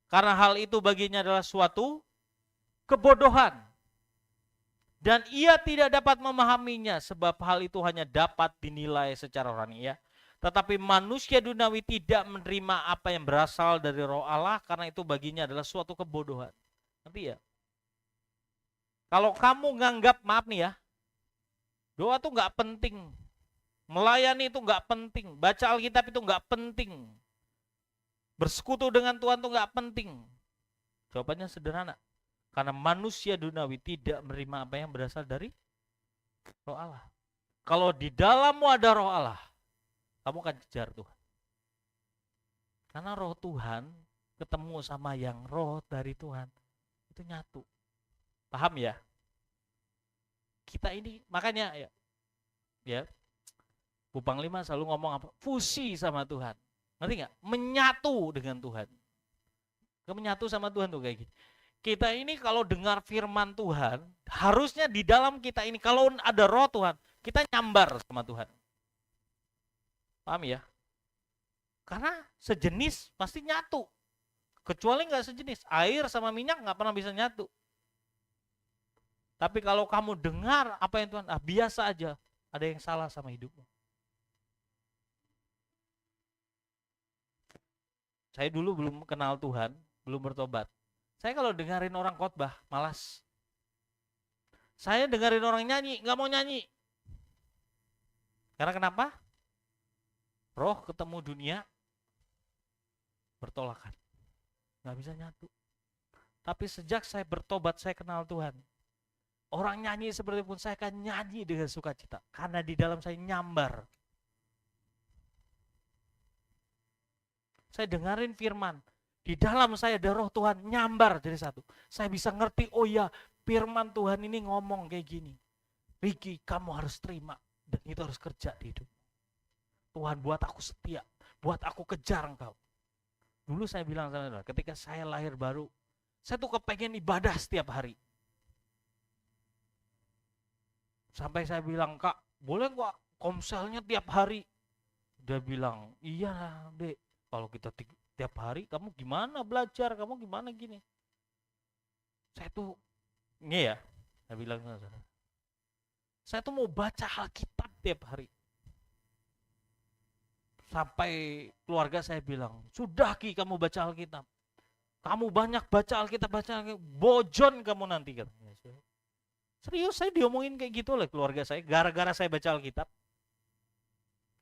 Speaker 1: Karena hal itu baginya adalah suatu kebodohan. Dan ia tidak dapat memahaminya sebab hal itu hanya dapat dinilai secara rohani ya. Tetapi manusia duniawi tidak menerima apa yang berasal dari Roh Allah karena itu baginya adalah suatu kebodohan. Nanti ya. Kalau kamu nganggap, maaf nih ya, doa tuh nggak penting, melayani itu nggak penting, baca Alkitab itu nggak penting, bersekutu dengan Tuhan tuh nggak penting. Jawabannya sederhana, karena manusia duniawi tidak menerima apa yang berasal dari Roh Allah. Kalau di dalammu ada Roh Allah, kamu akan kejar Tuhan. Karena Roh Tuhan ketemu sama yang roh dari Tuhan, itu nyatu. Paham ya? Kita ini makanya ya Bu Panglima selalu ngomong apa? Fusi sama Tuhan. Ngerti nggak? Menyatu dengan Tuhan. Menyatu sama Tuhan tuh kayak gini. Kita ini kalau dengar firman Tuhan, harusnya di dalam kita ini kalau ada Roh Tuhan, kita nyambar sama Tuhan. Paham ya? Karena sejenis pasti nyatu. Kecuali nggak sejenis, air sama minyak nggak pernah bisa nyatu. Tapi kalau kamu dengar apa yang Tuhan, biasa aja, ada yang salah sama hidupmu. Saya dulu belum kenal Tuhan, belum bertobat. Saya kalau dengerin orang khotbah, malas. Saya dengerin orang nyanyi, nggak mau nyanyi. Karena kenapa? Roh ketemu dunia, bertolakan. Nggak bisa nyatu. Tapi sejak saya bertobat, saya kenal Tuhan. Orang nyanyi seperti pun saya akan nyanyi dengan sukacita. Karena di dalam saya nyambar. Saya dengerin firman. Di dalam saya ada Roh Tuhan nyambar jadi satu. Saya bisa ngerti, oh ya firman Tuhan ini ngomong kayak gini. Ricky, kamu harus terima. Dan itu harus kerja di hidup. Tuhan buat aku setia, buat aku kejar Engkau. Dulu saya bilang sama saudara, ketika saya lahir baru, saya tuh kepengen ibadah setiap hari. Sampai saya bilang, Kak, boleh gak komselnya tiap hari? Dia bilang, iya Dek, kalau kita tiap hari, kamu gimana belajar, kamu gimana gini. Saya tuh, ini ya, saya bilang sama saudara, saya tuh mau baca Alkitab tiap hari. Sampai keluarga saya bilang, sudah Ki kamu baca Alkitab. Kamu banyak baca Alkitab, bojon kamu nanti. Serius, saya diomongin kayak gitu oleh keluarga saya, gara-gara saya baca Alkitab.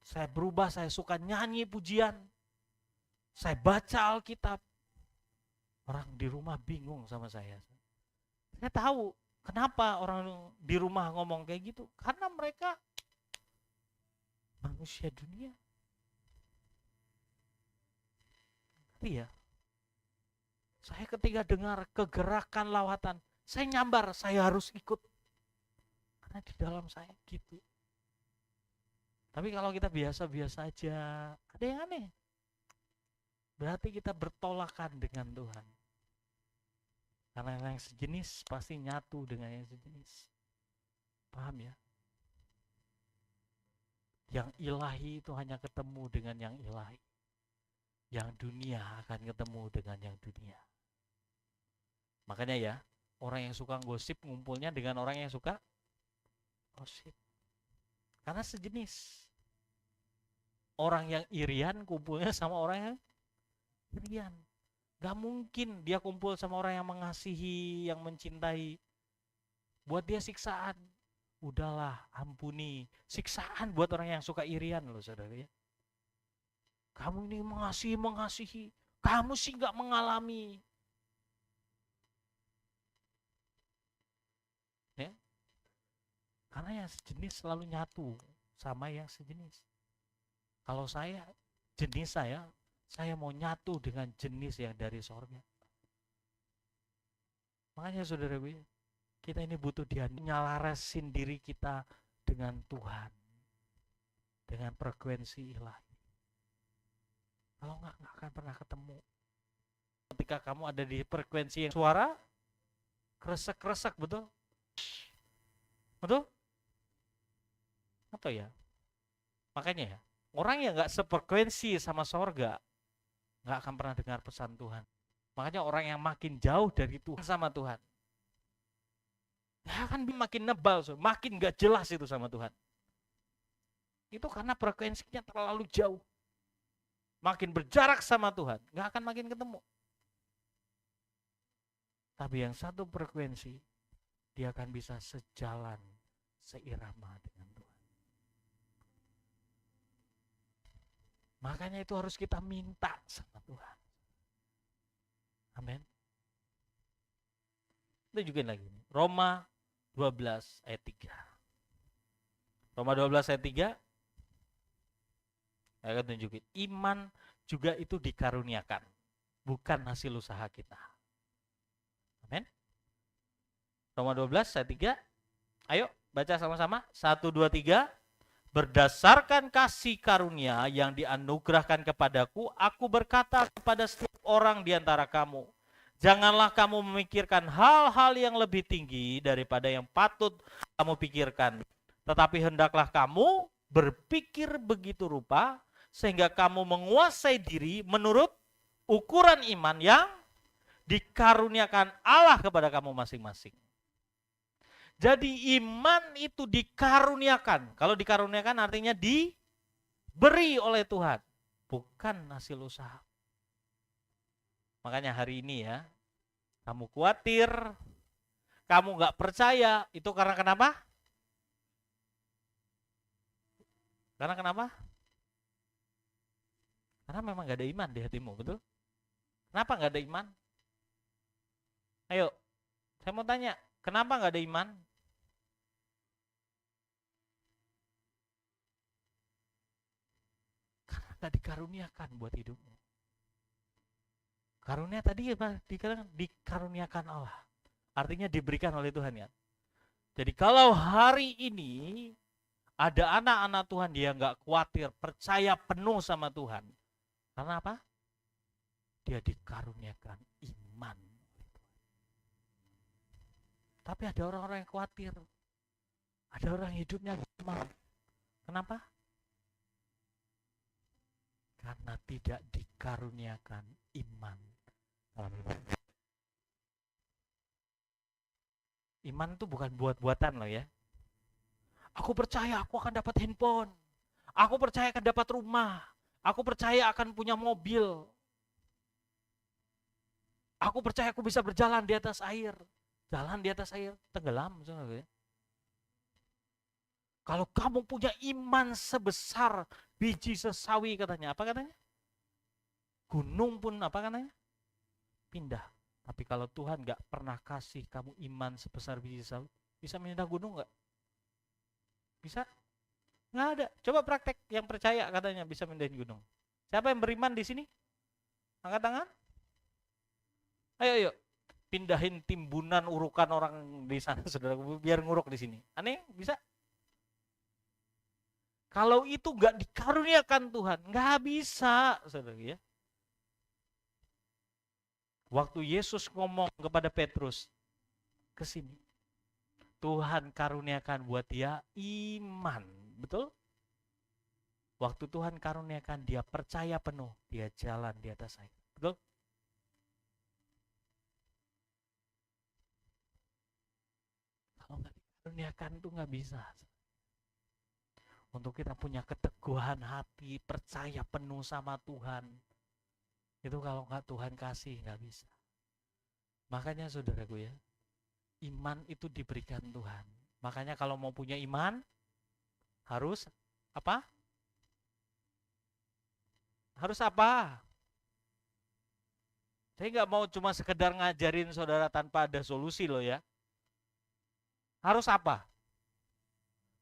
Speaker 1: Saya berubah, saya suka nyanyi pujian. Saya baca Alkitab. Orang di rumah bingung sama saya. Saya tahu kenapa orang di rumah ngomong kayak gitu. Karena mereka manusia dunia. Ya, saya ketika dengar kegerakan lawatan, saya nyambar, saya harus ikut. Karena di dalam saya gitu. Tapi kalau kita biasa-biasa aja, ada yang aneh. Berarti kita bertolakan dengan Tuhan. Karena yang sejenis pasti nyatu dengan yang sejenis. Paham ya? Yang ilahi itu hanya ketemu dengan yang ilahi. Yang dunia akan ketemu dengan yang dunia. Makanya ya, orang yang suka gosip ngumpulnya dengan orang yang suka gosip. Karena sejenis. Orang yang irian kumpulnya sama orang yang irian. Gak mungkin dia kumpul sama orang yang mengasihi, yang mencintai. Buat dia siksaan. Udahlah, ampuni. Siksaan buat orang yang suka irian loh saudara ya. Kamu ini mengasihi. Kamu sih gak mengalami. Ya? Karena yang sejenis selalu nyatu sama yang sejenis. Kalau saya, jenis saya mau nyatu dengan jenis yang dari sorga. Makanya saudara, kita ini butuh dia nyalarasin diri kita dengan Tuhan. Dengan frekuensi ilahi. Kalau nggak akan pernah ketemu. Ketika kamu ada di frekuensi yang suara kresek-kresek, betul? Betul? Atau ya? Makanya ya, orang yang nggak sefrekuensi sama sorga nggak akan pernah dengar pesan Tuhan. Makanya orang yang makin jauh dari Tuhan sama Tuhan, ya akan makin nebal, makin nggak jelas itu sama Tuhan. Itu karena frekuensinya terlalu jauh. Makin berjarak sama Tuhan, nggak akan makin ketemu. Tapi yang satu frekuensi, dia akan bisa sejalan, seirama dengan Tuhan. Makanya itu harus kita minta sama Tuhan. Amin. Kita juga lagi. Roma 12 ayat 3. Roma 12 ayat 3. Saya akan tunjukin, iman juga itu dikaruniakan, bukan hasil usaha kita. Amin. Roma 12 ayat 3. Ayo baca sama-sama. 1, 2, 3. Berdasarkan kasih karunia yang dianugerahkan kepadaku, aku berkata kepada setiap orang di antara kamu, janganlah kamu memikirkan hal-hal yang lebih tinggi daripada yang patut kamu pikirkan. Tetapi hendaklah kamu berpikir begitu rupa, sehingga kamu menguasai diri menurut ukuran iman yang dikaruniakan Allah kepada kamu masing-masing. Jadi iman itu dikaruniakan. Kalau dikaruniakan artinya diberi oleh Tuhan, bukan hasil usaha. Makanya hari ini ya, kamu khawatir, kamu gak percaya, itu karena kenapa? Karena kenapa? Karena memang gak ada iman di hatimu, betul? Kenapa gak ada iman? Ayo, saya mau tanya, kenapa gak ada iman? Karena gak dikaruniakan buat hidupmu. Karunia tadi apa? Dikatakan dikaruniakan Allah. Artinya diberikan oleh Tuhan ya. Jadi kalau hari ini Ada anak-anak Tuhan dia nggak khawatir, percaya penuh sama Tuhan. Karena apa? Dia dikaruniakan iman. Tapi ada orang-orang yang khawatir. Ada orang hidupnya gampang. Kenapa? Karena tidak dikaruniakan iman. Iman itu bukan buat-buatan loh ya. Aku percaya aku akan dapat handphone. Aku percaya akan dapat rumah. Aku percaya akan punya mobil. Aku percaya aku bisa berjalan di atas air. Jalan di atas air, tenggelam. Kalau kamu punya iman sebesar biji sesawi katanya. Apa katanya? Gunung pun apa katanya? Pindah. Tapi kalau Tuhan gak pernah kasih kamu iman sebesar biji sesawi, bisa pindah gunung gak? Bisa? Nggak ada. Coba praktek yang percaya katanya bisa pindahin gunung. Siapa yang beriman di sini? Angkat tangan. Ayo. Pindahin timbunan urukan orang di sana, saudara, biar nguruk di sini. Aneh, bisa? Kalau itu nggak dikaruniakan Tuhan, nggak bisa, saudara ya. Waktu Yesus ngomong kepada Petrus, ke sini, Tuhan karuniakan buat dia iman, betul? Waktu Tuhan karuniakan dia percaya penuh, dia jalan di atas air, betul? Kalau nggak dikaruniakan tuh nggak bisa. Untuk kita punya keteguhan hati, percaya penuh sama Tuhan, itu kalau nggak Tuhan kasih nggak bisa. Makanya saudaraku ya, iman itu diberikan Tuhan. Makanya kalau mau punya iman, harus apa? Harus apa? Saya nggak mau cuma sekedar ngajarin saudara tanpa ada solusi loh ya. Harus apa?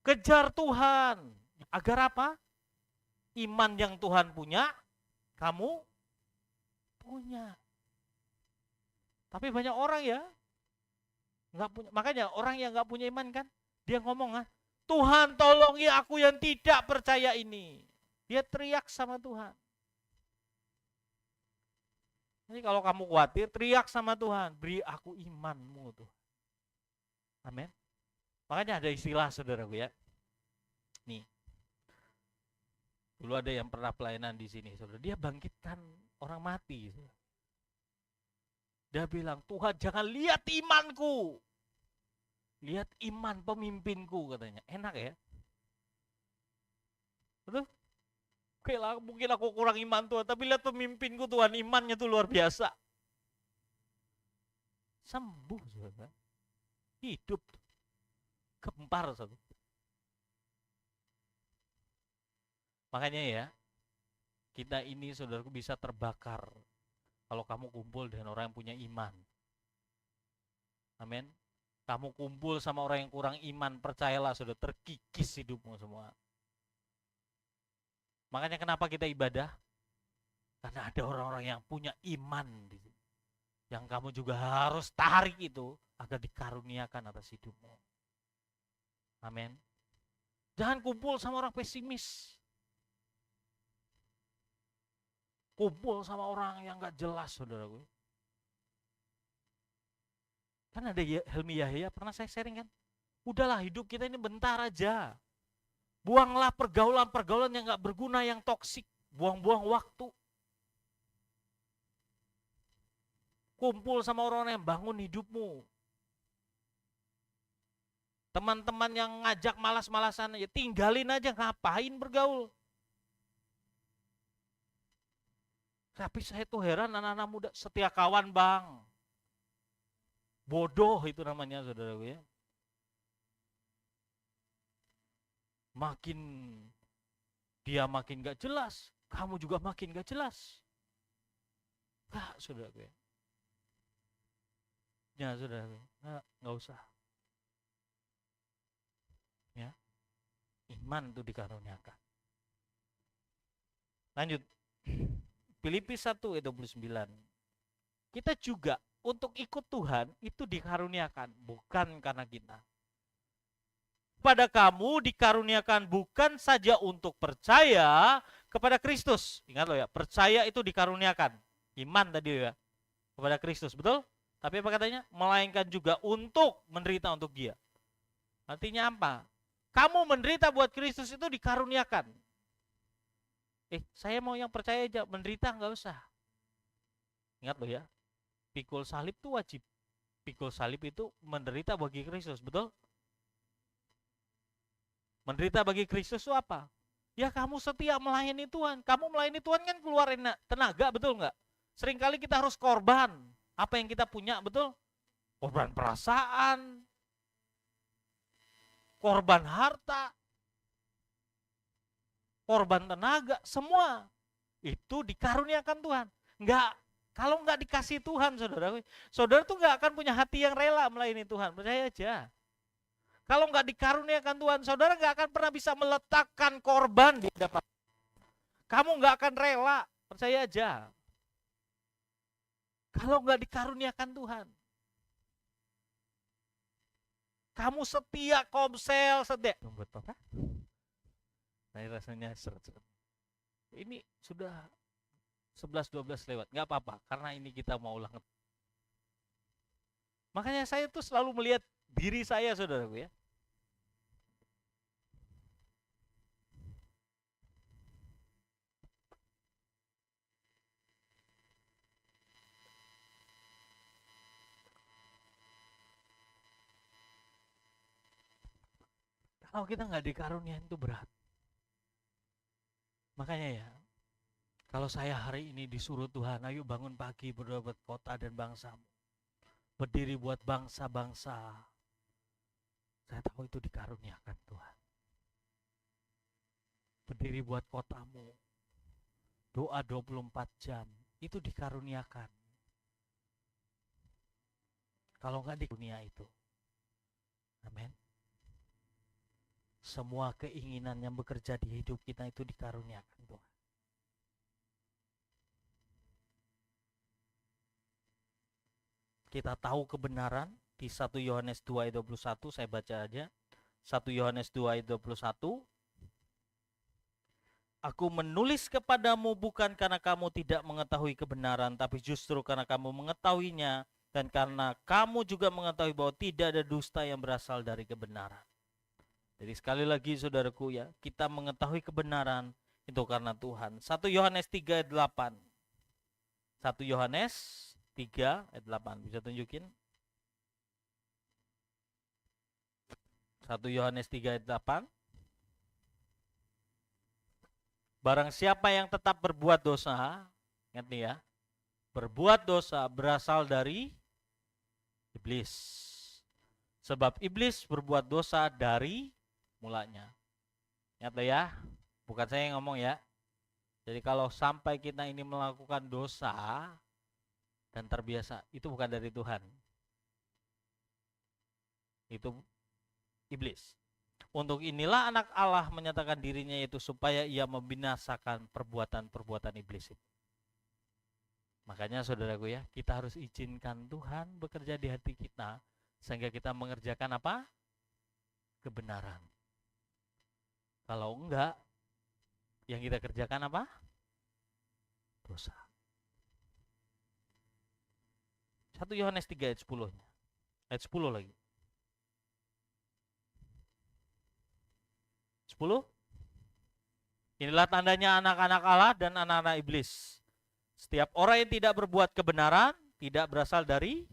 Speaker 1: Kejar Tuhan. Agar apa? Iman yang Tuhan punya, kamu punya. Tapi banyak orang ya nggak punya. Makanya orang yang nggak punya iman kan, dia ngomong kan, Tuhan tolongi aku yang tidak percaya ini. Dia teriak sama Tuhan. Jadi kalau kamu khawatir, teriak sama Tuhan, beri aku imanmu Tuhan. Amin. Makanya ada istilah saudaraku ya. Nih, dulu ada yang pernah pelayanan di sini, saudara. Dia bangkitkan orang mati. Saudara. Dia bilang, Tuhan jangan lihat imanku, lihat iman pemimpinku katanya. Enak ya? Betul? Oke lah, mungkin aku kurang iman Tuhan, tapi lihat pemimpinku Tuhan, imannya tuh luar biasa. Sembuh saudara. Hidup. Gempar saudara. Makanya ya, kita ini saudaraku bisa terbakar kalau kamu kumpul dengan orang yang punya iman. Amin. Kamu kumpul sama orang yang kurang iman, percayalah sudah terkikis hidupmu semua. Makanya kenapa kita ibadah? Karena ada orang-orang yang punya iman di sini. Yang kamu juga harus tarik itu agar dikaruniakan atas hidupmu. Amin. Jangan kumpul sama orang pesimis. Kumpul sama orang yang gak jelas, saudaraku. Kan ada Helmi Yahya, pernah saya sharing kan? Udahlah, hidup kita ini bentar aja. Buanglah pergaulan-pergaulan yang gak berguna, yang toksik. Buang-buang waktu. Kumpul sama orang yang bangun hidupmu. Teman-teman yang ngajak malas-malasan, ya tinggalin aja, ngapain bergaul. Tapi saya tuh heran anak-anak muda, setia kawan bang. Bodoh itu namanya saudaraku ya. Makin dia makin gak jelas, kamu juga makin gak jelas. Gak saudaraku ya. Ya saudaraku, gak usah. Ya, iman itu dikaruniakan. Lanjut. Filipi 1:29. Kita juga untuk ikut Tuhan itu dikaruniakan, bukan karena kita. pada kamu dikaruniakan bukan saja untuk percaya kepada Kristus. Ingat loh ya, percaya itu dikaruniakan. Iman tadi ya, kepada Kristus, betul? Tapi apa katanya? Melainkan juga untuk menderita untuk Dia. Artinya apa? Kamu menderita buat Kristus itu dikaruniakan. Saya mau yang percaya aja, menderita nggak usah. Ingat loh ya, pikul salib itu wajib. Pikul salib itu menderita bagi Kristus, betul? Menderita bagi Kristus itu apa? Ya kamu setia melayani Tuhan. Kamu melayani Tuhan kan keluarin tenaga, betul nggak? Seringkali kita harus korban. Apa yang kita punya, betul? Korban perasaan, korban harta, korban tenaga, semua itu dikaruniakan Tuhan. Kalau nggak dikasih Tuhan, saudara tuh nggak akan punya hati yang rela melayani Tuhan. Percaya aja. Kalau nggak dikaruniakan Tuhan, saudara nggak akan pernah bisa meletakkan korban di depan. Kamu nggak akan rela, percaya aja. Kalau nggak dikaruniakan Tuhan, kamu setia komsel, setia. Buat apa? Nah, rasanya seret-seret. Ini sudah 11-12 lewat, nggak apa-apa, karena ini kita mau ulang. Makanya saya tuh selalu melihat diri saya, saudaraku ya. Kalau kita nggak dikaruniain itu berat. Makanya ya, kalau saya hari ini disuruh Tuhan, ayo bangun pagi berdoa buat kota dan bangsamu, berdiri buat bangsa-bangsa, saya tahu itu dikaruniakan Tuhan. Berdiri buat kotamu, doa 24 jam, itu dikaruniakan. Kalau nggak di dunia itu, amin. Semua keinginan yang bekerja di hidup kita itu dikaruniakan Tuhan. Kita tahu kebenaran di 1 Yohanes 2 ayat 21, saya baca aja. 1 Yohanes 2 ayat 21. Aku menulis kepadamu bukan karena kamu tidak mengetahui kebenaran, tapi justru karena kamu mengetahuinya, dan karena kamu juga mengetahui bahwa tidak ada dusta yang berasal dari kebenaran. Jadi sekali lagi saudaraku ya, kita mengetahui kebenaran itu karena Tuhan. 1 Yohanes 3 ayat 8. 1 Yohanes 3 ayat 8. Bisa tunjukin? 1 Yohanes 3 ayat 8. Barang siapa yang tetap berbuat dosa, ingat nih ya, berbuat dosa berasal dari iblis. Sebab iblis berbuat dosa dari mulanya. Ingat ya, bukan saya yang ngomong ya. Jadi kalau sampai kita ini melakukan dosa dan terbiasa, itu bukan dari Tuhan. Itu iblis. Untuk inilah anak Allah menyatakan dirinya, yaitu supaya ia membinasakan perbuatan-perbuatan iblis itu. Makanya saudaraku ya, kita harus izinkan Tuhan bekerja di hati kita, sehingga kita mengerjakan apa? Kebenaran. Kalau enggak, yang kita kerjakan apa? Dosa. 1 Yohanes 3 ayat 10. Ayat 10 lagi. 10. Inilah tandanya anak-anak Allah dan anak-anak iblis. Setiap orang yang tidak berbuat kebenaran tidak berasal dari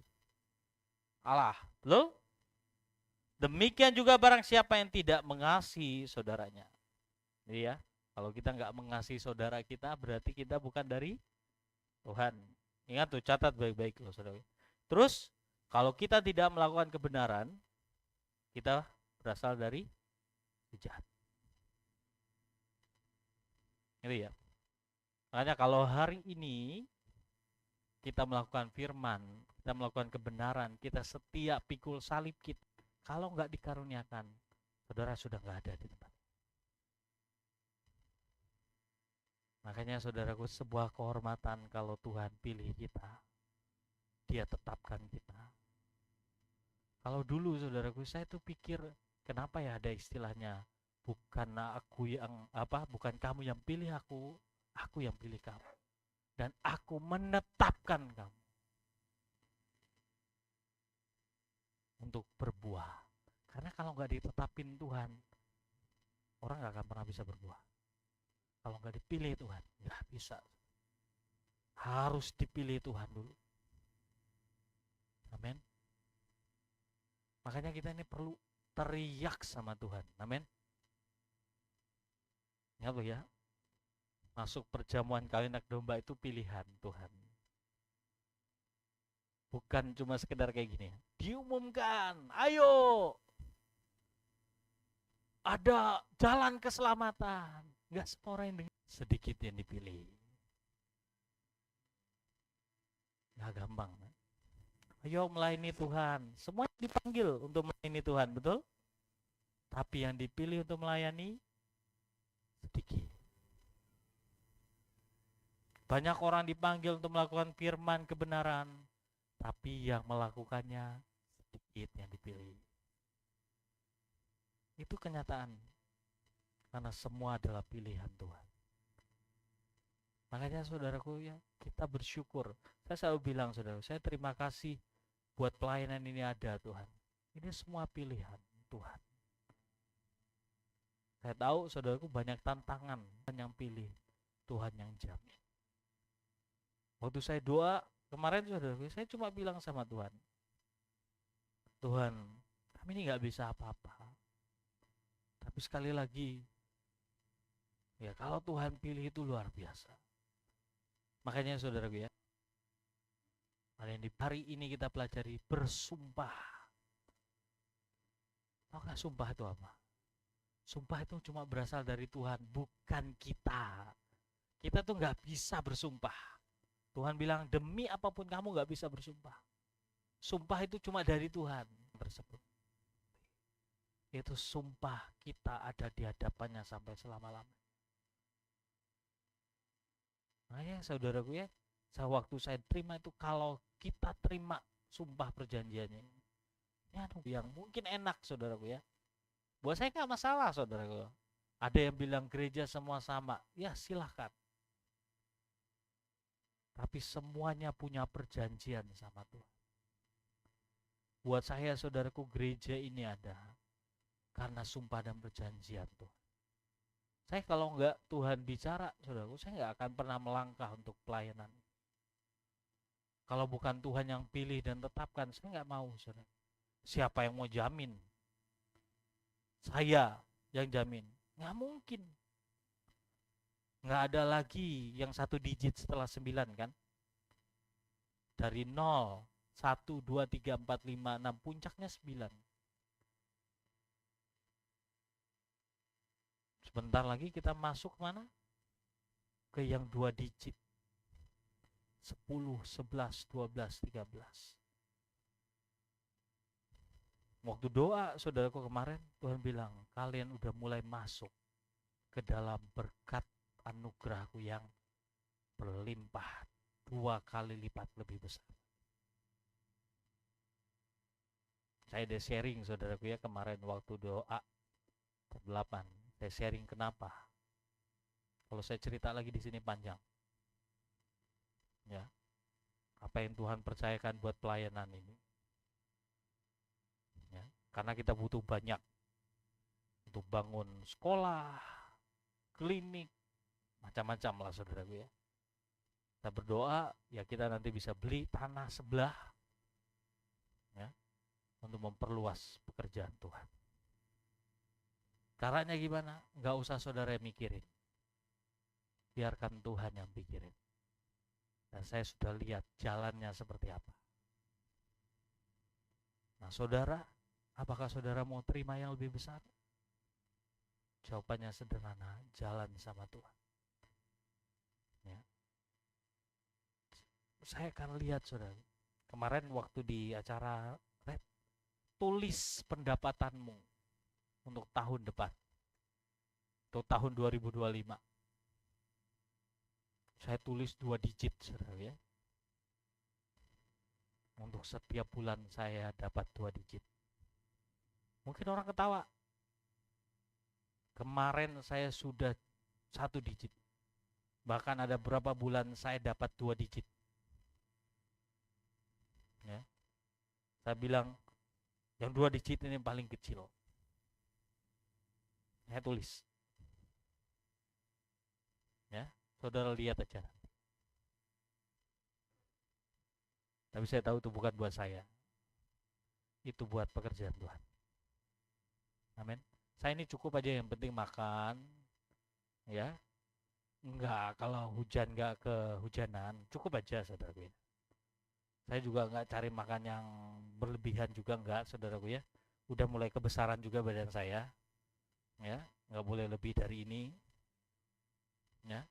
Speaker 1: Allah. Betul? Demikian juga barang siapa yang tidak mengasihi saudaranya. Jadi ya, kalau kita nggak mengasihi saudara kita, berarti kita bukan dari Tuhan. Ingat tuh, catat baik-baik loh saudara. Terus, kalau kita tidak melakukan kebenaran, kita berasal dari jahat. Gitu ya. Makanya kalau hari ini kita melakukan firman, kita melakukan kebenaran, kita setia pikul salib kita, kalau nggak dikaruniakan, saudara sudah nggak ada di tempat. Makanya saudaraku, sebuah kehormatan kalau Tuhan pilih kita, Dia tetapkan kita. Kalau dulu saudaraku, saya tuh pikir Kenapa ya ada istilahnya, bukan aku yang bukan kamu yang pilih aku yang pilih kamu. Dan aku menetapkan kamu untuk berbuah. Karena kalau nggak ditetapin Tuhan, orang nggak akan pernah bisa berbuah. Kalau nggak dipilih Tuhan, nggak bisa. Harus dipilih Tuhan dulu. Amin. Makanya kita ini perlu teriak sama Tuhan. Amin. Ingat loh ya, masuk perjamuan kawin anak domba itu pilihan Tuhan. Bukan cuma sekedar kayak gini. Diumumkan, ayo, ada jalan keselamatan. Nggak semua orang yang dengar, sedikit yang dipilih. Nggak gampang. Ayo melayani Tuhan. Semua dipanggil untuk melayani Tuhan, betul? Tapi yang dipilih untuk melayani sedikit. Banyak orang dipanggil untuk melakukan firman kebenaran, tapi yang melakukannya sedikit yang dipilih. Itu kenyataan. Karena semua adalah pilihan Tuhan. Makanya saudaraku ya, kita bersyukur. Saya selalu bilang saudara, saya terima kasih buat pelayanan ini ada Tuhan. Ini semua pilihan Tuhan. Saya tahu saudaraku banyak tantangan, Tuhan yang pilih, Tuhan yang jamin. Waktu saya doa kemarin saudaraku, saya cuma bilang sama Tuhan, Tuhan, kami ini gak bisa apa-apa. Tapi sekali lagi, ya kalau Tuhan pilih itu luar biasa. Makanya saudaraku ya, hari ini kita pelajari bersumpah. Tahu gak sumpah itu apa? Sumpah itu cuma berasal dari Tuhan, bukan kita. Kita tuh gak bisa bersumpah. Tuhan bilang, demi apapun kamu gak bisa bersumpah. Sumpah itu cuma dari Tuhan tersebut. Itu sumpah kita ada di hadapannya sampai selama-lamanya. Makanya saudaraku ya, waktu saya terima itu, kalau kita terima sumpah perjanjiannya, ya yang mungkin enak saudaraku ya. Buat saya gak masalah saudaraku. Ada yang bilang gereja semua sama, ya silahkan. Tapi semuanya punya perjanjian sama Tuhan. Buat saya saudaraku, gereja ini ada karena sumpah dan perjanjian Tuhan. Saya kalau enggak Tuhan bicara, saudaraku, saya enggak akan pernah melangkah untuk pelayanan. Kalau bukan Tuhan yang pilih dan tetapkan, saya enggak mau, saudara. Siapa yang mau jamin? Saya yang jamin. Enggak mungkin. Enggak ada lagi yang 1 digit setelah 9 kan? Dari 0, 1, 2, 3, 4, 5, 6, puncaknya 9. Sebentar lagi kita masuk mana? Ke yang 2 digit. 10, 11, 12, 13. Waktu doa saudaraku kemarin, Tuhan bilang, kalian udah mulai masuk ke dalam berkat anugerahku yang berlimpah 2 kali lipat lebih besar. Saya udah sharing saudaraku ya kemarin waktu doa 8. Saya sharing kenapa. Kalau saya cerita lagi di sini panjang. Ya. Apa yang Tuhan percayakan buat pelayanan ini. Ya. Karena kita butuh banyak untuk bangun sekolah, klinik, macam-macam lah saudaraku ya. Kita berdoa ya kita nanti bisa beli tanah sebelah ya, untuk memperluas pekerjaan Tuhan. Caranya gimana? Nggak usah saudara mikirin. Biarkan Tuhan yang pikirin. Dan saya sudah lihat jalannya seperti apa. Nah saudara, apakah saudara mau terima yang lebih besar? Jawabannya sederhana, jalan sama Tuhan. Ya. Saya akan lihat saudara. Kemarin waktu di acara Red, tulis pendapatanmu untuk tahun depan. Untuk tahun 2025. Saya tulis 2 digit saudara ya. Untuk setiap bulan saya dapat 2 digit. Mungkin orang ketawa, Kemarin saya sudah 1 digit. Bahkan ada berapa bulan saya dapat 2 digit. Ya. Saya bilang yang 2 digit ini paling kecil. Saya tulis. Ya, saudara lihat aja. Tapi saya tahu itu bukan buat saya. Itu buat pekerjaan Tuhan. Amin. Saya ini cukup aja, yang penting makan. Ya. Enggak, kalau hujan enggak kehujanan. Cukup aja, saudaraku ya. Saya juga enggak cari makan yang berlebihan juga enggak, saudaraku ya. Udah mulai kebesaran juga badan saya. Ya, enggak boleh lebih dari ini. Ya.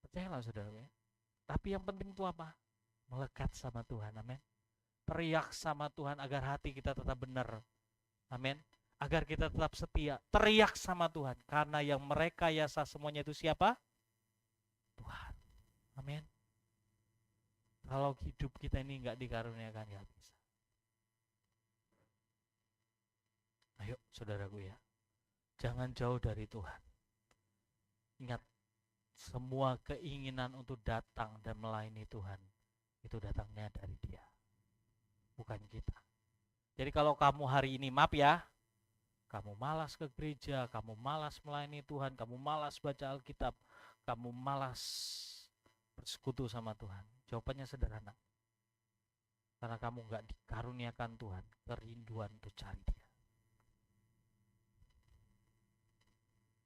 Speaker 1: Percayalah, saudaraku ya. Tapi yang penting itu apa? Melekat sama Tuhan. Amin. Teriak sama Tuhan agar hati kita tetap benar. Amin. Agar kita tetap setia. Teriak sama Tuhan. Karena yang merekayasa semuanya itu siapa? Tuhan. Amin. Kalau hidup kita ini nggak dikaruniakan, nggak bisa. Ayo, saudaraku ya. Jangan jauh dari Tuhan. Ingat, semua keinginan untuk datang dan melayani Tuhan, itu datangnya dari Dia. Bukan kita. Jadi kalau kamu hari ini, maaf ya, kamu malas ke gereja, kamu malas melayani Tuhan, kamu malas baca Alkitab, kamu malas bersekutu sama Tuhan, jawabannya sederhana. Karena kamu gak dikaruniakan Tuhan kerinduan untuk cari Dia.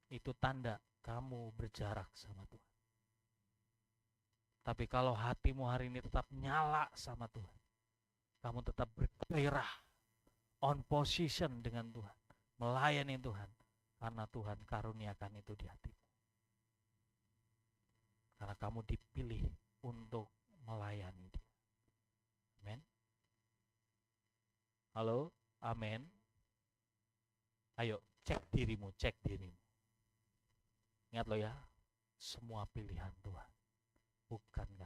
Speaker 1: Itu tanda kamu berjarak sama Tuhan. Tapi kalau hatimu hari ini tetap nyala sama Tuhan, kamu tetap bergairah, on position dengan Tuhan, melayani Tuhan, karena Tuhan karuniakan itu di hatimu. Karena kamu dipilih untuk melayani Dia. Amin. Halo, amin. Ayo, cek dirimu. Ingat lo ya, semua pilihan Tuhan, bukan karena